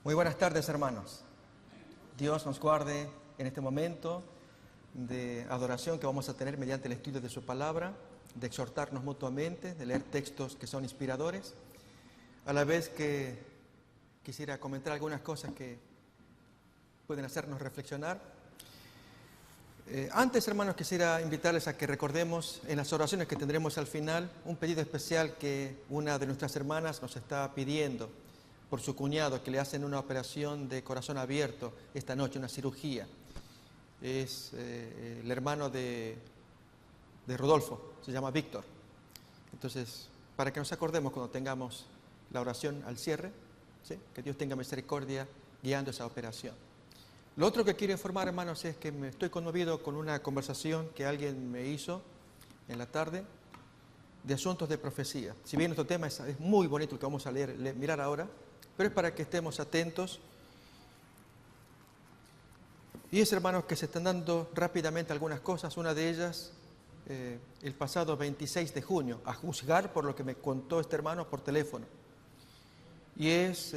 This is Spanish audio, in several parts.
Muy buenas tardes, hermanos. Dios nos guarde en este momento de adoración que vamos a tener mediante el estudio de su palabra, de exhortarnos mutuamente, de leer textos que son inspiradores, a la vez que quisiera comentar algunas cosas que pueden hacernos reflexionar. Antes, hermanos, quisiera invitarles a que recordemos en las oraciones que tendremos al final un pedido especial que una de nuestras hermanas nos está pidiendo por su cuñado, que le hacen una operación de corazón abierto esta noche, una cirugía. Es el hermano de Rodolfo, se llama Víctor. Entonces, para que nos acordemos cuando tengamos la oración al cierre, ¿sí? Que Dios tenga misericordia guiando esa operación. Lo otro que quiero informar, hermanos, es que me estoy conmovido con una conversación que alguien me hizo en la tarde de asuntos de profecía. Si bien nuestro tema es muy bonito el que vamos a mirar ahora, pero es para que estemos atentos. Y es, hermanos, que se están dando rápidamente algunas cosas. Una de ellas, el pasado 26 de junio, a juzgar por lo que me contó este hermano por teléfono. Y es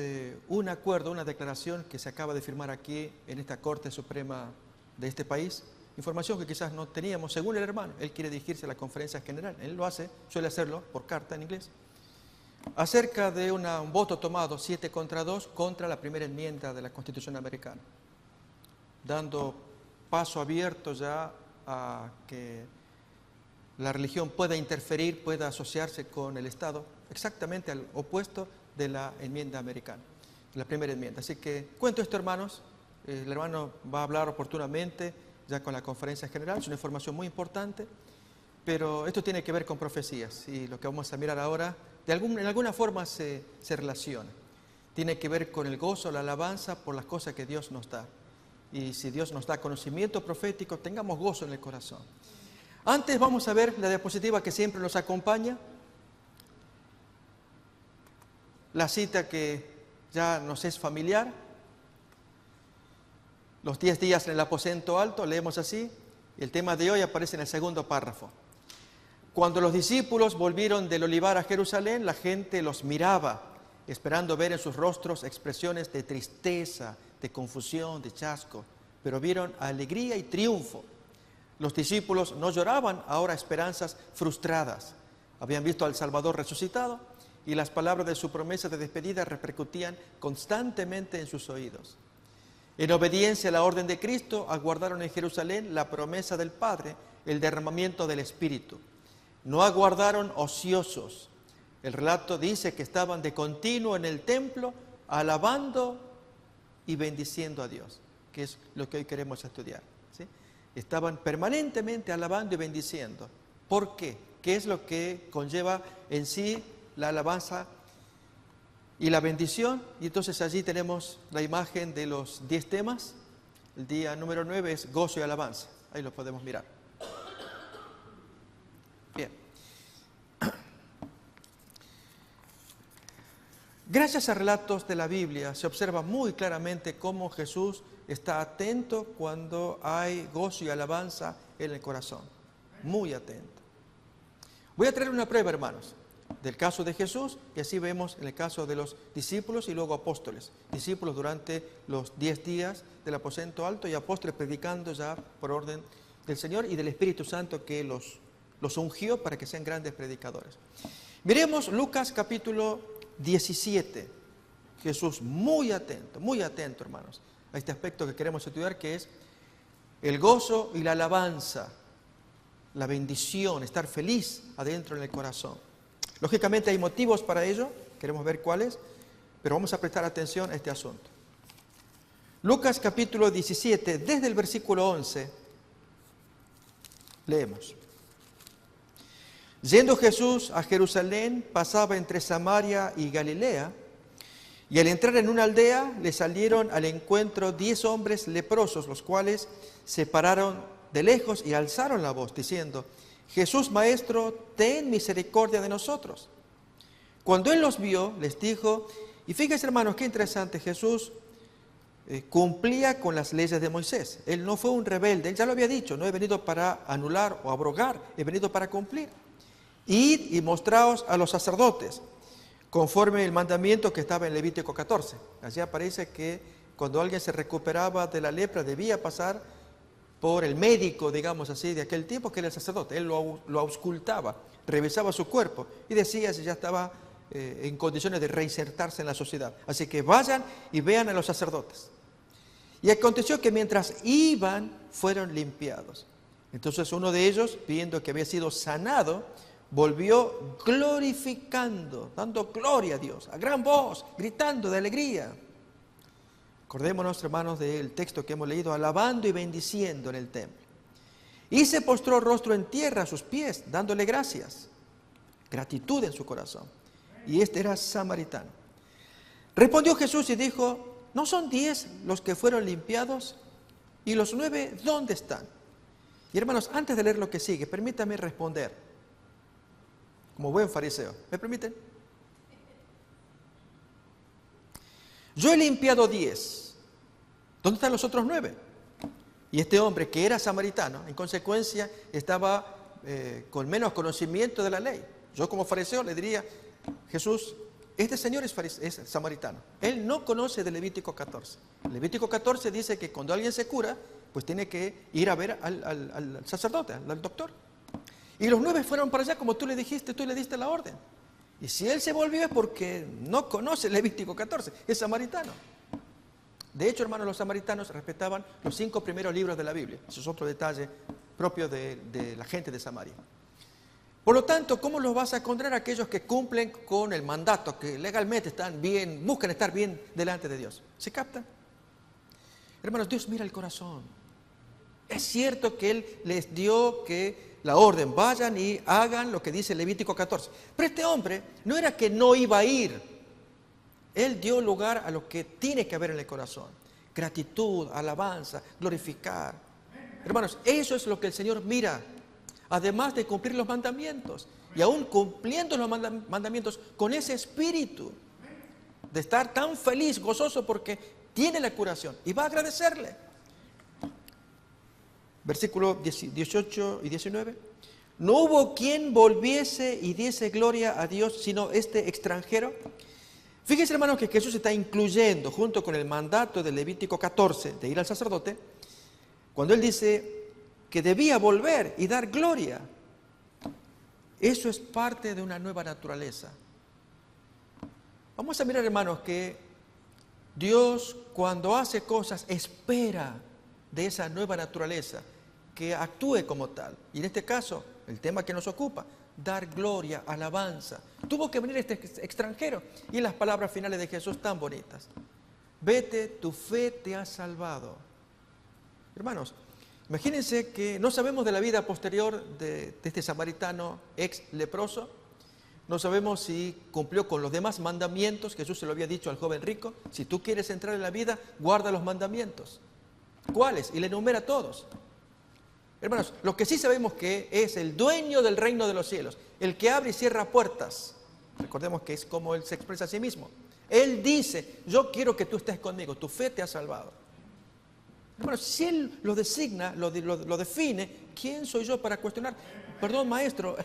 un acuerdo, una declaración que se acaba de firmar aquí en esta Corte Suprema de este país. Información que quizás no teníamos, según el hermano. Él quiere dirigirse a la conferencia general. Él lo hace, suele hacerlo por carta en inglés. Acerca de un voto tomado 7-2 contra la primera enmienda de la Constitución americana, dando paso abierto ya a que la religión pueda interferir, pueda asociarse con el Estado, exactamente al opuesto de la enmienda americana, la primera enmienda. Así que cuento esto, hermanos. El hermano va a hablar oportunamente ya con la conferencia general, es una información muy importante, pero esto tiene que ver con profecías y lo que vamos a mirar ahora en alguna forma se relaciona. Tiene que ver con el gozo, la alabanza por las cosas que Dios nos da. Y si Dios nos da conocimiento profético, tengamos gozo en el corazón. Antes vamos a ver la diapositiva que siempre nos acompaña. La cita que ya nos es familiar. Los 10 días en el aposento alto, leemos así. El tema de hoy aparece en el segundo párrafo. Cuando los discípulos volvieron del olivar a Jerusalén, la gente los miraba, esperando ver en sus rostros expresiones de tristeza, de confusión, de chasco, pero vieron alegría y triunfo. Los discípulos no lloraban ahora esperanzas frustradas. Habían visto al Salvador resucitado y las palabras de su promesa de despedida repercutían constantemente en sus oídos. En obediencia a la orden de Cristo, aguardaron en Jerusalén la promesa del Padre, el derramamiento del Espíritu. No aguardaron ociosos. El relato dice que estaban de continuo en el templo, alabando y bendiciendo a Dios, que es lo que hoy queremos estudiar, ¿sí? Estaban permanentemente alabando y bendiciendo. ¿Por qué? ¿Qué es lo que conlleva en sí la alabanza y la bendición? Y entonces allí tenemos la imagen de los 10 temas. El día número 9 es gozo y alabanza. Ahí lo podemos mirar. Bien. Gracias a relatos de la Biblia se observa muy claramente cómo Jesús está atento cuando hay gozo y alabanza en el corazón. Muy atento. Voy a traer una prueba, hermanos, del caso de Jesús, y así vemos en el caso de los discípulos y luego apóstoles. Discípulos durante los 10 días del aposento alto y apóstoles predicando ya por orden del Señor y del Espíritu Santo que los ungió para que sean grandes predicadores. Miremos Lucas capítulo 17. Jesús muy atento, hermanos, a este aspecto que queremos estudiar, que es el gozo y la alabanza, la bendición, estar feliz adentro en el corazón. Lógicamente hay motivos para ello, queremos ver cuáles, pero vamos a prestar atención a este asunto. Lucas capítulo 17, desde el versículo 11, leemos. Yendo Jesús a Jerusalén, pasaba entre Samaria y Galilea, y al entrar en una aldea le salieron al encuentro 10 hombres leprosos, los cuales se pararon de lejos y alzaron la voz, diciendo: Jesús, Maestro, ten misericordia de nosotros. Cuando él los vio, les dijo, y fíjense, hermanos, qué interesante, Jesús cumplía con las leyes de Moisés. Él no fue un rebelde, él ya lo había dicho, no he venido para anular o abrogar, he venido para cumplir. Id y mostraos a los sacerdotes. conforme el mandamiento que estaba en Levítico 14. Allí aparece que cuando alguien se recuperaba de la lepra debía pasar por el médico, digamos así, de aquel tiempo, que era el sacerdote. Él lo auscultaba, revisaba su cuerpo y decía si ya estaba en condiciones de reinsertarse en la sociedad. Así que vayan y vean a los sacerdotes. Y aconteció que mientras iban, fueron limpiados. Entonces uno de ellos, viendo que había sido sanado, volvió glorificando, dando gloria a Dios, a gran voz, gritando de alegría. Acordémonos, hermanos, del texto que hemos leído, alabando y bendiciendo en el templo. Y se postró rostro en tierra a sus pies, dándole gracias, gratitud en su corazón. Y este era samaritano. Respondió Jesús y dijo, ¿no son 10 los que fueron limpiados? ¿Y los 9 dónde están? Y hermanos, antes de leer lo que sigue, permítame responder, como buen fariseo. ¿Me permiten? Yo he limpiado 10. ¿Dónde están los otros 9? Y este hombre, que era samaritano, en consecuencia, estaba con menos conocimiento de la ley. Yo como fariseo le diría, Jesús, este señor es samaritano. Él no conoce de Levítico 14. Levítico 14 dice que cuando alguien se cura, pues tiene que ir a ver al sacerdote, al doctor. Y los 9 fueron para allá, como tú le dijiste, tú le diste la orden. Y si él se volvió es porque no conoce Levítico 14, es samaritano. De hecho, hermanos, los samaritanos respetaban los 5 primeros libros de la Biblia. Eso es otro detalle propio de la gente de Samaria. Por lo tanto, ¿cómo los vas a encontrar aquellos que cumplen con el mandato, que legalmente están bien, buscan estar bien delante de Dios? ¿Se captan? Hermanos, Dios mira el corazón. Es cierto que Él les dio que la orden, vayan y hagan lo que dice Levítico 14. Pero este hombre no era que no iba a ir. Él dio lugar a lo que tiene que haber en el corazón. Gratitud, alabanza, glorificar. Hermanos, eso es lo que el Señor mira. Además de cumplir los mandamientos. Y aún cumpliendo los mandamientos con ese espíritu de estar tan feliz, gozoso porque tiene la curación. Y va a agradecerle. Versículos 18 y 19. No hubo quien volviese y diese gloria a Dios, sino este extranjero. Fíjense, hermanos, que Jesús está incluyendo, junto con el mandato de Levítico 14, de ir al sacerdote, cuando Él dice que debía volver y dar gloria. Eso es parte de una nueva naturaleza. Vamos a mirar, hermanos, que Dios, cuando hace cosas, espera de esa nueva naturaleza que actúe como tal. Y en este caso, el tema que nos ocupa, dar gloria, alabanza. Tuvo que venir este extranjero. Y las palabras finales de Jesús tan bonitas. Vete, tu fe te ha salvado. Hermanos, imagínense que no sabemos de la vida posterior de este samaritano ex leproso. No sabemos si cumplió con los demás mandamientos. Jesús se lo había dicho al joven rico. Si tú quieres entrar en la vida, guarda los mandamientos. ¿Cuáles? Y le enumera todos. Hermanos, lo que sí sabemos que es el dueño del reino de los cielos, el que abre y cierra puertas. Recordemos que es como Él se expresa a sí mismo. Él dice, yo quiero que tú estés conmigo, tu fe te ha salvado. Hermanos, si Él lo designa, lo define, ¿quién soy yo para cuestionar? Perdón, maestro,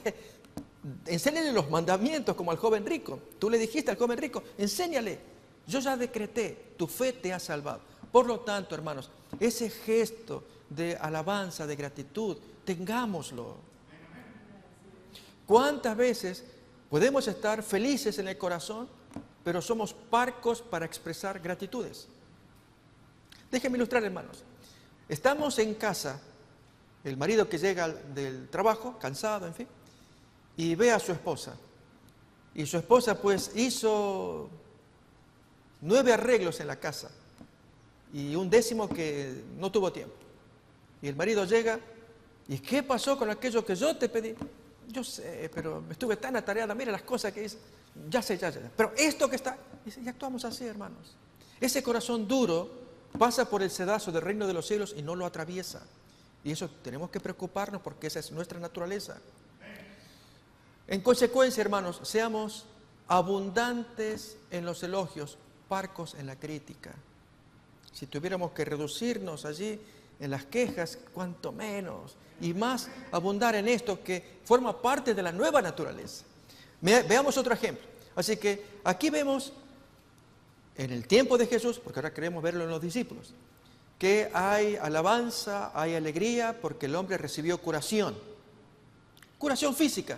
enséñale los mandamientos como al joven rico. Tú le dijiste al joven rico, enséñale. Yo ya decreté, tu fe te ha salvado. Por lo tanto, hermanos, ese gesto de alabanza, de gratitud, tengámoslo. ¿Cuántas veces podemos estar felices en el corazón, pero somos parcos para expresar gratitudes? Déjenme ilustrar, hermanos. Estamos en casa, el marido que llega del trabajo, cansado, en fin, y ve a su esposa. Y su esposa pues hizo 9 arreglos en la casa y un 10º que no tuvo tiempo. Y el marido llega, ¿y qué pasó con aquello que yo te pedí? Yo sé, pero estuve tan atareada, mira las cosas que hice. Ya sé. Pero esto que está, y actuamos así, hermanos. Ese corazón duro pasa por el sedazo del reino de los cielos y no lo atraviesa. Y eso tenemos que preocuparnos porque esa es nuestra naturaleza. En consecuencia, hermanos, seamos abundantes en los elogios, parcos en la crítica. Si tuviéramos que reducirnos allí en las quejas, cuanto menos, y más abundar en esto que forma parte de la nueva naturaleza. Veamos otro ejemplo. Así que aquí vemos, en el tiempo de Jesús, porque ahora queremos verlo en los discípulos, que hay alabanza, hay alegría, porque el hombre recibió curación. Curación física.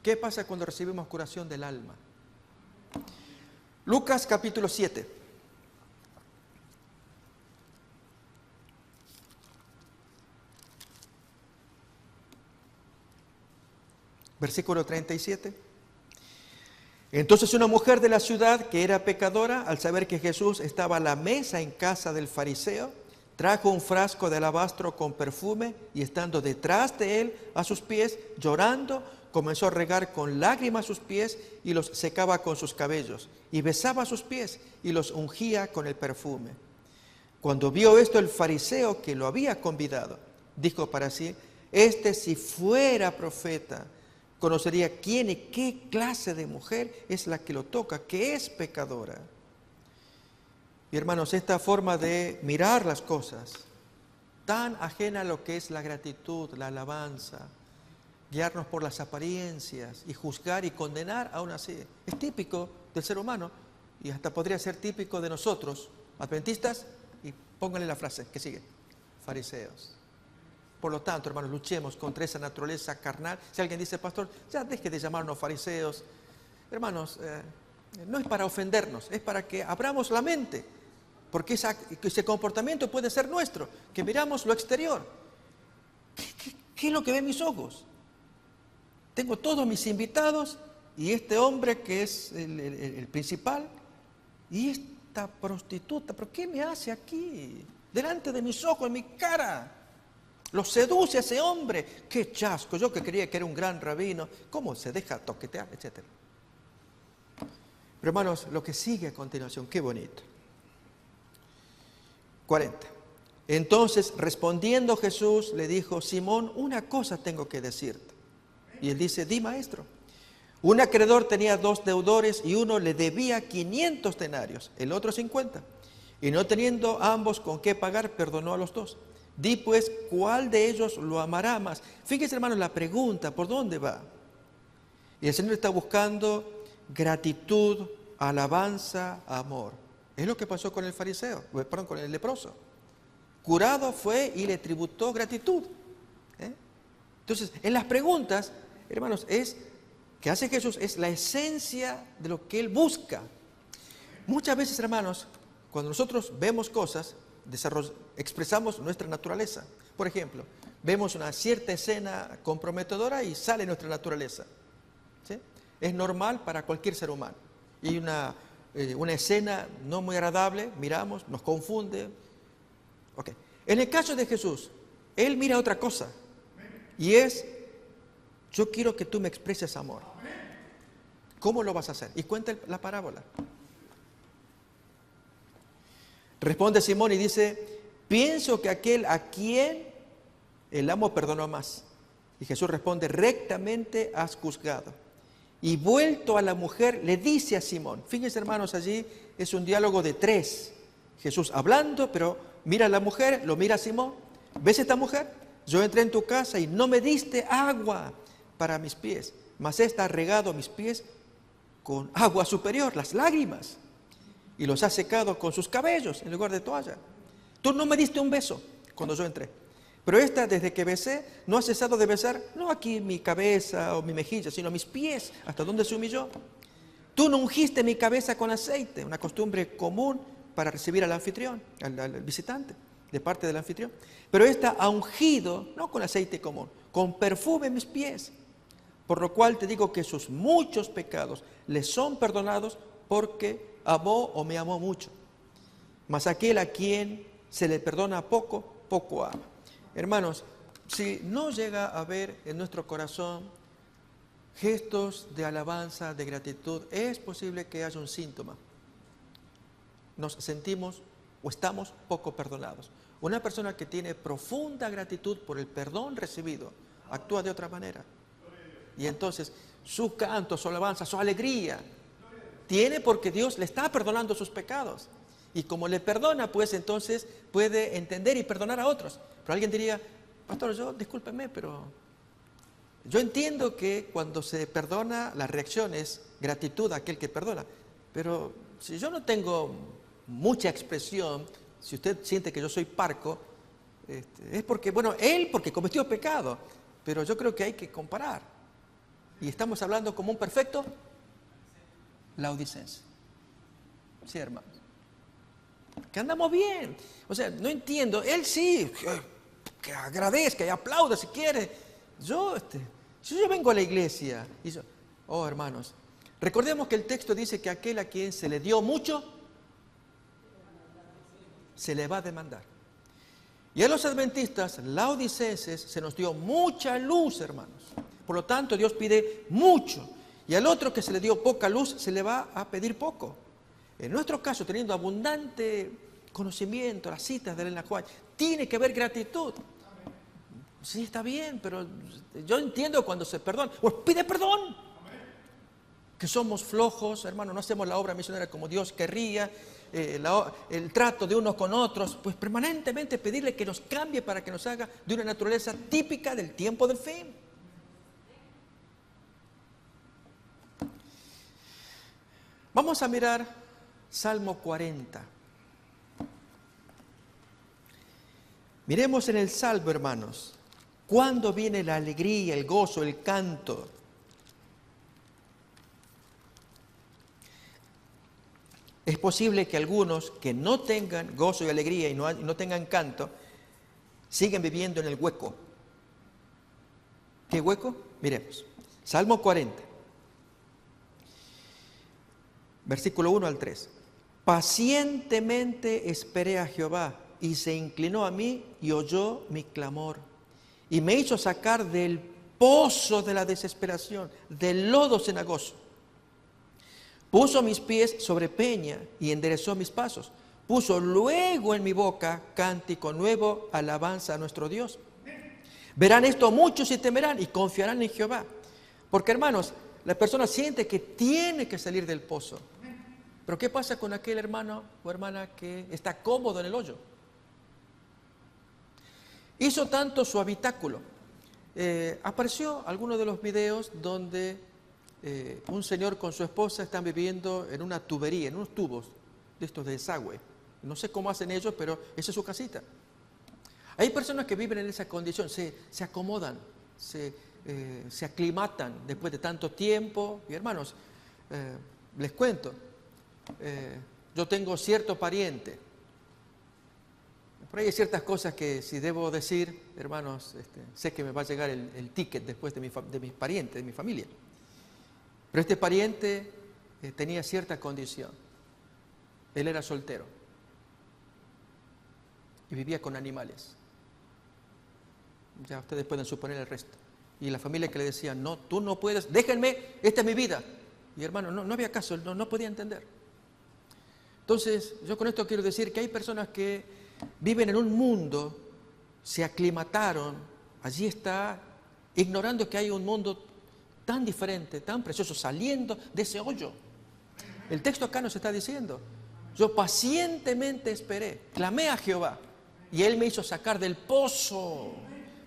¿Qué pasa cuando recibimos curación del alma? Lucas capítulo 7. Versículo 37. Entonces una mujer de la ciudad que era pecadora, al saber que Jesús estaba a la mesa en casa del fariseo, trajo un frasco de alabastro con perfume y estando detrás de él a sus pies, llorando, comenzó a regar con lágrimas sus pies y los secaba con sus cabellos, y besaba sus pies y los ungía con el perfume. Cuando vio esto el fariseo que lo había convidado, dijo para sí, si fuera profeta, conocería quién y qué clase de mujer es la que lo toca, que es pecadora. Y hermanos, esta forma de mirar las cosas, tan ajena a lo que es la gratitud, la alabanza, guiarnos por las apariencias y juzgar y condenar aún así, es típico del ser humano y hasta podría ser típico de nosotros, adventistas, y pónganle la frase que sigue, fariseos. Por lo tanto, hermanos, luchemos contra esa naturaleza carnal. Si alguien dice, pastor, ya deje de llamarnos fariseos. Hermanos, no es para ofendernos, es para que abramos la mente. Porque ese comportamiento puede ser nuestro, que miramos lo exterior. ¿Qué es lo que ven mis ojos? Tengo todos mis invitados y este hombre que es el principal y esta prostituta, ¿pero qué me hace aquí? Delante de mis ojos, en mi cara. Lo seduce a ese hombre. ¡Qué chasco! Yo que creía que era un gran rabino. ¿Cómo se deja toquetear? Etcétera. Pero hermanos, lo que sigue a continuación, qué bonito. 40. Entonces, respondiendo Jesús, le dijo, Simón, una cosa tengo que decirte. Y él dice, di maestro. Un acreedor tenía 2 deudores y uno le debía 500 denarios, el otro 50. Y no teniendo ambos con qué pagar, perdonó a los 2. Di pues, ¿cuál de ellos lo amará más? Fíjense, hermanos, la pregunta, ¿por dónde va? Y el Señor está buscando gratitud, alabanza, amor. Es lo que pasó con el fariseo, perdón, con el leproso. Curado fue y le tributó gratitud. Entonces, en las preguntas, hermanos, que hace Jesús es la esencia de lo que Él busca. Muchas veces, hermanos, cuando nosotros vemos cosas, expresamos nuestra naturaleza. Por ejemplo, vemos una cierta escena comprometedora y sale nuestra naturaleza. ¿Sí? Es normal para cualquier ser humano. Y una escena no muy agradable, miramos, nos confunde. Okay. En el caso de Jesús, Él mira otra cosa. Y yo quiero que tú me expreses amor. ¿Cómo lo vas a hacer? Y cuenta la parábola. Responde Simón y dice, pienso que aquel a quien el amo perdonó más. Y Jesús responde, rectamente has juzgado. Y vuelto a la mujer, le dice a Simón, fíjense hermanos, allí es un diálogo de 3. Jesús hablando, pero mira a la mujer, lo mira a Simón. ¿Ves esta mujer? Yo entré en tu casa y no me diste agua para mis pies, mas esta ha regado mis pies con agua superior, las lágrimas, y los ha secado con sus cabellos en lugar de toalla. Tú no me diste un beso cuando yo entré, pero esta desde que besé no ha cesado de besar, no aquí mi cabeza o mi mejilla, sino mis pies, hasta donde se humilló. Tú no ungiste mi cabeza con aceite, una costumbre común para recibir al anfitrión, al visitante, de parte del anfitrión. Pero esta ha ungido, no con aceite común, con perfume mis pies. Por lo cual te digo que sus muchos pecados le son perdonados porque amó o me amó mucho. Mas aquel a quien se le perdona poco, poco ama. Hermanos, si no llega a haber en nuestro corazón gestos de alabanza, de gratitud, es posible que haya un síntoma. Nos sentimos o estamos poco perdonados. Una persona que tiene profunda gratitud por el perdón recibido actúa de otra manera. Y entonces su canto, su alabanza, su alegría tiene porque Dios le está perdonando sus pecados. Y como le perdona, pues entonces puede entender y perdonar a otros. Pero alguien diría, pastor, discúlpeme, pero Yo entiendo que cuando se perdona, la reacción es gratitud a aquel que perdona. Pero si yo no tengo mucha expresión, si usted siente que yo soy parco, es porque, bueno, él porque cometió pecado. Pero yo creo que hay que comparar. Y estamos hablando como un perfecto laodicense. Sí, hermanos. Que andamos bien. O sea, no entiendo. Él sí, que agradezca y aplauda si quiere. Si yo vengo a la iglesia y yo, oh hermanos, recordemos que el texto dice que aquel a quien se le dio mucho, se le va a demandar. Y a los adventistas laodicenses se nos dio mucha luz, hermanos. Por lo tanto, Dios pide mucho. Y al otro que se le dio poca luz, se le va a pedir poco. En nuestro caso, teniendo abundante conocimiento, las citas de Elena White, tiene que haber gratitud. Sí, está bien, pero yo entiendo cuando se perdona. Pues pide perdón. Que somos flojos, hermano, no hacemos la obra misionera como Dios querría, el trato de unos con otros, pues permanentemente pedirle que nos cambie para que nos haga de una naturaleza típica del tiempo del fin. Vamos a mirar Salmo 40. Miremos en el Salmo, hermanos, ¿cuándo viene la alegría, el gozo, el canto? Es posible que algunos que no tengan gozo y alegría y no tengan canto, siguen viviendo en el hueco. ¿Qué hueco? Miremos. Salmo 40, versículo 1 al 3. Pacientemente esperé a Jehová, y se inclinó a mí y oyó mi clamor, y me hizo sacar del pozo de la desesperación, del lodo cenagoso. Puso mis pies sobre peña y enderezó mis pasos. Puso luego en mi boca cántico nuevo, alabanza a nuestro Dios. Verán esto muchos y temerán y confiarán en Jehová. Porque, hermanos, la persona siente que tiene que salir del pozo. Pero ¿qué pasa con aquel hermano o hermana que está cómodo en el hoyo? Hizo tanto su habitáculo. Apareció alguno de los videos donde un señor con su esposa están viviendo en una tubería, en unos tubos de estos de desagüe. No sé cómo hacen ellos, pero esa es su casita. Hay personas que viven en esa condición, se acomodan, se aclimatan después de tanto tiempo. Y hermanos, les cuento, yo tengo cierto pariente. Por ahí hay ciertas cosas que si debo decir, hermanos, sé que me va a llegar el ticket después de mis parientes, de mi familia. Pero este pariente tenía cierta condición. Él era soltero y vivía con animales. Ya ustedes pueden suponer el resto. Y la familia que le decía, no, tú no puedes, déjenme, esta es mi vida. Y hermano, no había caso, no podía entender. Entonces, yo con esto quiero decir que hay personas que viven en un mundo, se aclimataron, allí está, ignorando que hay un mundo tan diferente, tan precioso, saliendo de ese hoyo. El texto acá nos está diciendo, yo pacientemente esperé, clamé a Jehová, y Él me hizo sacar del pozo,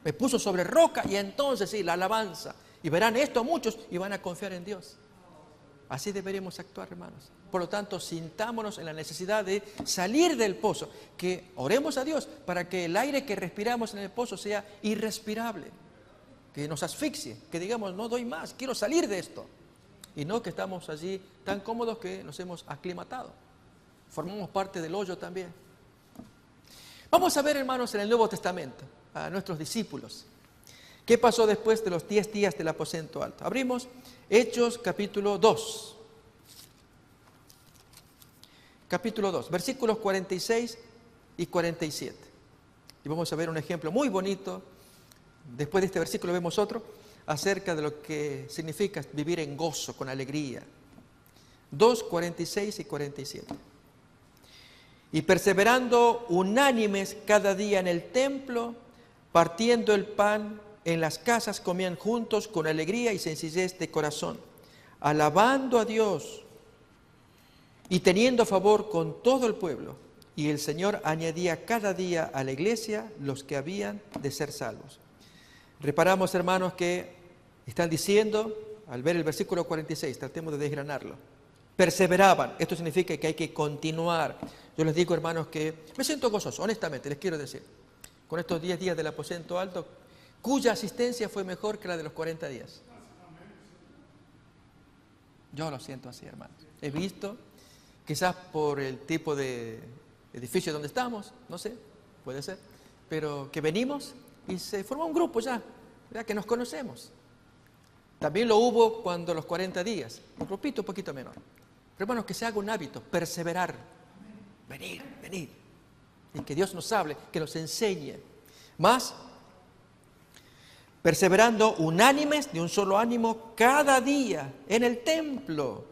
me puso sobre roca, y entonces sí, la alabanza. Y verán esto muchos y van a confiar en Dios. Así deberíamos actuar, hermanos. Por lo tanto, sintámonos en la necesidad de salir del pozo, que oremos a Dios para que el aire que respiramos en el pozo sea irrespirable, que nos asfixie, que digamos, no doy más, quiero salir de esto. Y no que estamos allí tan cómodos que nos hemos aclimatado. Formamos parte del hoyo también. Vamos a ver, hermanos, en el Nuevo Testamento, a nuestros discípulos. ¿Qué pasó después de los 10 días del aposento alto? Abrimos Hechos capítulo 2. Capítulo 2, versículos 46 y 47. Y vamos a ver un ejemplo muy bonito. Después de este versículo vemos otro acerca de lo que significa vivir en gozo, con alegría. 2, 46 y 47. Y perseverando unánimes cada día en el templo, partiendo el pan en las casas, comían juntos con alegría y sencillez de corazón, alabando a Dios y teniendo favor con todo el pueblo. Y el Señor añadía cada día a la iglesia los que habían de ser salvos. Reparamos, hermanos, que Están diciendo, al ver el versículo 46, tratemos de desgranarlo. Perseveraban. Esto significa que hay que continuar. Yo les digo, hermanos, que me siento gozoso, honestamente, les quiero decir, con estos 10 días del aposento alto, cuya asistencia fue mejor que la de los 40 días. Yo lo siento así, hermanos. He visto, quizás por el tipo de edificio donde estamos, no sé, puede ser, pero que venimos y se formó un grupo ya que nos conocemos. También lo hubo cuando los 40 días, un grupito un poquito menor. Pero hermanos, que se haga un hábito, perseverar, venir. Y que Dios nos hable, que nos enseñe. Más, perseverando unánimes, de un solo ánimo, cada día en el templo,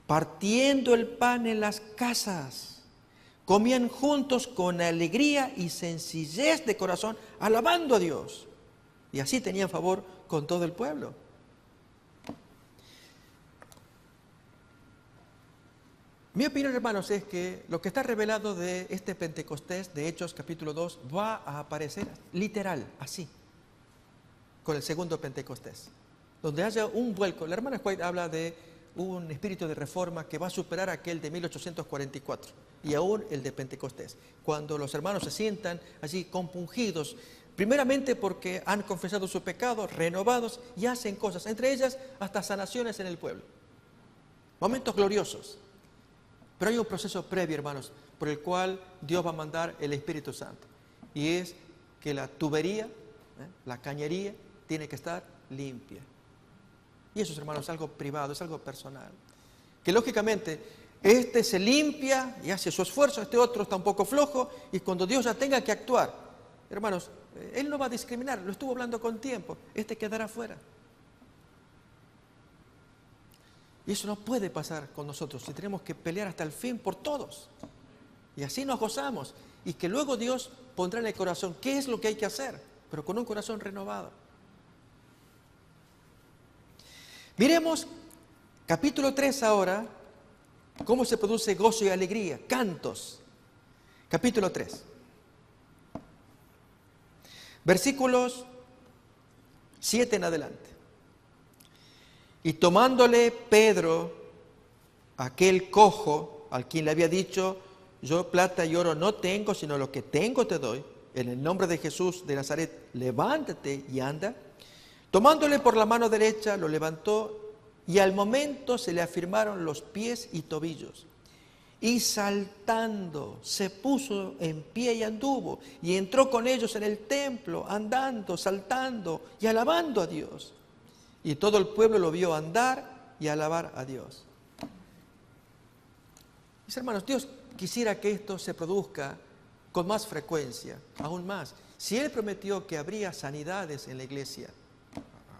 partiendo el pan en las casas, comían juntos con alegría y sencillez de corazón, alabando a Dios. Y así tenían favor con todo el pueblo. Mi opinión, hermanos, es que lo que está revelado de este Pentecostés, de Hechos capítulo 2, va a aparecer literal, así, con el segundo Pentecostés, donde haya un vuelco. La hermana White habla de un espíritu de reforma que va a superar aquel de 1844 y aún el de Pentecostés, cuando los hermanos se sientan allí compungidos, primeramente porque han confesado su pecado, renovados y hacen cosas, entre ellas hasta sanaciones en el pueblo. Momentos gloriosos. Pero hay un proceso previo, hermanos, por el cual Dios va a mandar el Espíritu Santo. Y es que la tubería, la cañería, tiene que estar limpia. Y eso, hermanos, es algo privado, es algo personal. Que lógicamente, este se limpia y hace su esfuerzo, este otro está un poco flojo, y cuando Dios ya tenga que actuar, hermanos, Él no va a discriminar, lo estuvo hablando con tiempo, este quedará fuera. Y eso no puede pasar con nosotros, si tenemos que pelear hasta el fin por todos. Y así nos gozamos. Y que luego Dios pondrá en el corazón qué es lo que hay que hacer, pero con un corazón renovado. Miremos capítulo 3 ahora, cómo se produce gozo y alegría, cantos. Capítulo 3. Versículos 7 en adelante. Y tomándole Pedro, aquel cojo, al quien le había dicho, yo plata y oro no tengo, sino lo que tengo te doy, en el nombre de Jesús de Nazaret, levántate y anda. Tomándole por la mano derecha, lo levantó y al momento se le afirmaron los pies y tobillos. Y saltando, se puso en pie y anduvo, y entró con ellos en el templo, andando, saltando y alabando a Dios. Y todo el pueblo lo vio andar y alabar a Dios. Mis hermanos, Dios quisiera que esto se produzca con más frecuencia, aún más. Si Él prometió que habría sanidades en la iglesia,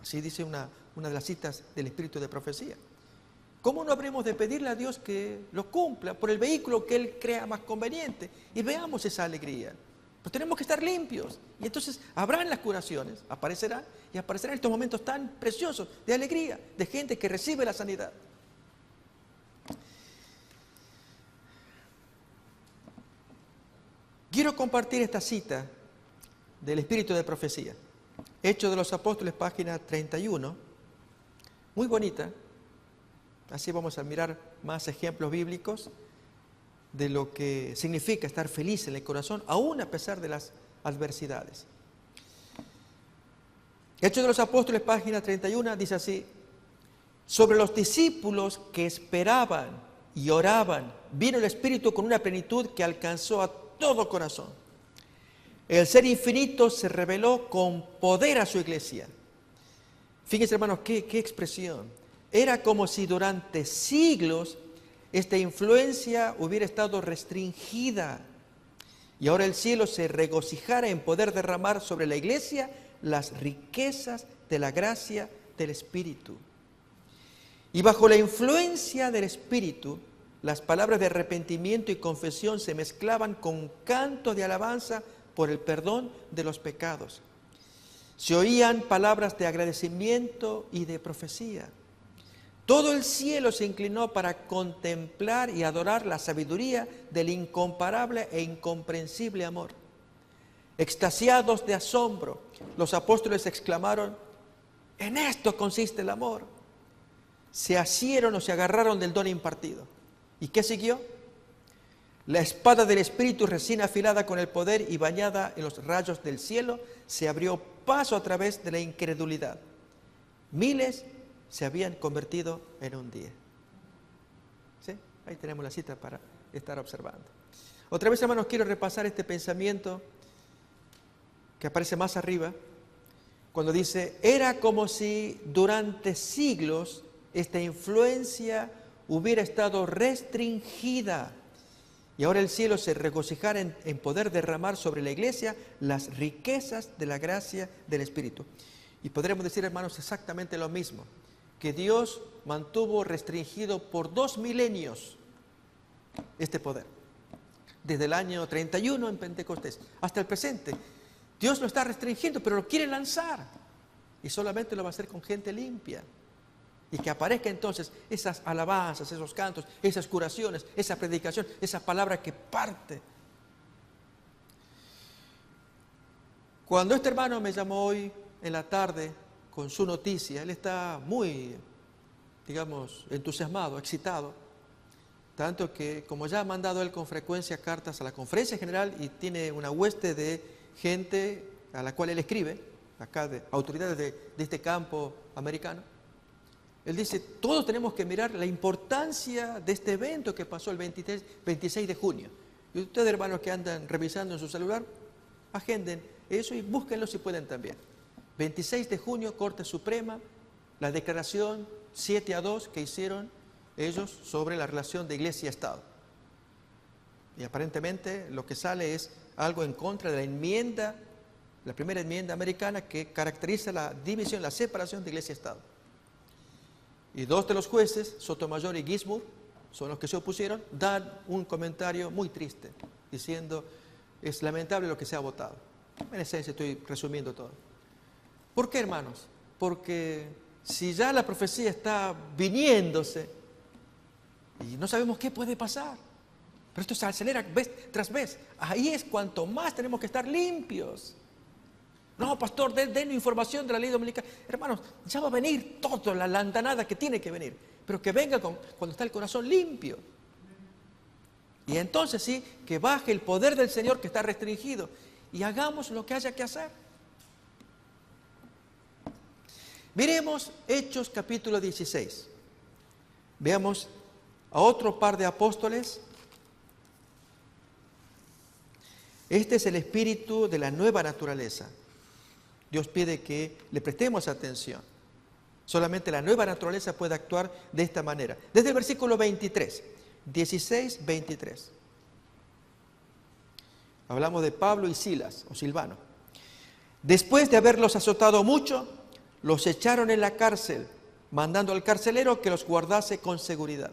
así dice una de las citas del Espíritu de Profecía, ¿cómo no habremos de pedirle a Dios que lo cumpla por el vehículo que Él crea más conveniente? Y veamos esa alegría. Pues tenemos que estar limpios. Y entonces habrán las curaciones, aparecerán estos momentos tan preciosos de alegría, de gente que recibe la sanidad. Quiero compartir esta cita del Espíritu de Profecía. Hechos de los Apóstoles, página 31. Muy bonita. Así vamos a mirar más ejemplos bíblicos de lo que significa estar feliz en el corazón, aún a pesar de las adversidades. Hechos de los Apóstoles, página 31, dice así: sobre los discípulos que esperaban y oraban, vino el Espíritu con una plenitud que alcanzó a todo corazón. El Ser Infinito se reveló con poder a su iglesia. Fíjense, hermanos, qué expresión. Era como si durante siglos esta influencia hubiera estado restringida y ahora el cielo se regocijara en poder derramar sobre la iglesia las riquezas de la gracia del Espíritu. Y bajo la influencia del Espíritu, las palabras de arrepentimiento y confesión se mezclaban con cantos de alabanza por el perdón de los pecados. Se oían palabras de agradecimiento y de profecía. Todo el cielo se inclinó para contemplar y adorar la sabiduría del incomparable e incomprensible amor. Extasiados de asombro, los apóstoles exclamaron: En esto consiste el amor. Se asieron o se agarraron del don impartido. ¿Y qué siguió? La espada del Espíritu, recién afilada con el poder y bañada en los rayos del cielo, se abrió paso a través de la incredulidad. Miles se habían convertido en un día. ¿Sí? Ahí tenemos la cita para estar observando. Otra vez, hermanos, quiero repasar este pensamiento que aparece más arriba, cuando dice, era como si durante siglos esta influencia hubiera estado restringida y ahora el cielo se regocijara en poder derramar sobre la iglesia las riquezas de la gracia del Espíritu. Y podremos decir, hermanos, exactamente lo mismo, que Dios mantuvo restringido por 2 milenios este poder. Desde el año 31 en Pentecostés hasta el presente. Dios lo está restringiendo, pero lo quiere lanzar. Y solamente lo va a hacer con gente limpia. Y que aparezca entonces esas alabanzas, esos cantos, esas curaciones, esa predicación, esa palabra que parte. Cuando este hermano me llamó hoy en la tarde con su noticia, él está muy, digamos, entusiasmado, excitado. Tanto que, como ya ha mandado él con frecuencia cartas a la Conferencia General y tiene una hueste de gente a la cual él escribe, acá de autoridades de este campo americano, él dice, todos tenemos que mirar la importancia de este evento que pasó el 26 de junio. Y ustedes, hermanos, que andan revisando en su celular, agenden eso y búsquenlo si pueden también. 26 de junio, Corte Suprema, la declaración 7-2 que hicieron ellos sobre la relación de Iglesia y Estado. Y aparentemente lo que sale es algo en contra de la enmienda, la primera enmienda americana que caracteriza la división, la separación de Iglesia y Estado. Y 2 de los jueces, Sotomayor y Ginsburg, son los que se opusieron, dan un comentario muy triste, diciendo, es lamentable lo que se ha votado. En esencia estoy resumiendo todo. ¿Por qué, hermanos? Porque si ya la profecía está viniéndose y no sabemos qué puede pasar, pero esto se acelera vez tras vez, ahí es cuanto más tenemos que estar limpios. No, pastor, den información de la ley dominical. Hermanos, ya va a venir toda la landanada que tiene que venir, pero que venga cuando está el corazón limpio. Y entonces sí, que baje el poder del Señor que está restringido y hagamos lo que haya que hacer. Miremos Hechos capítulo 16. Veamos a otro par de apóstoles. Este es el espíritu de la nueva naturaleza. Dios pide que le prestemos atención. Solamente la nueva naturaleza puede actuar de esta manera. Desde el versículo 23, 16, 23. Hablamos de Pablo y Silas, o Silvano. Después de haberlos azotado mucho, los echaron en la cárcel, mandando al carcelero que los guardase con seguridad.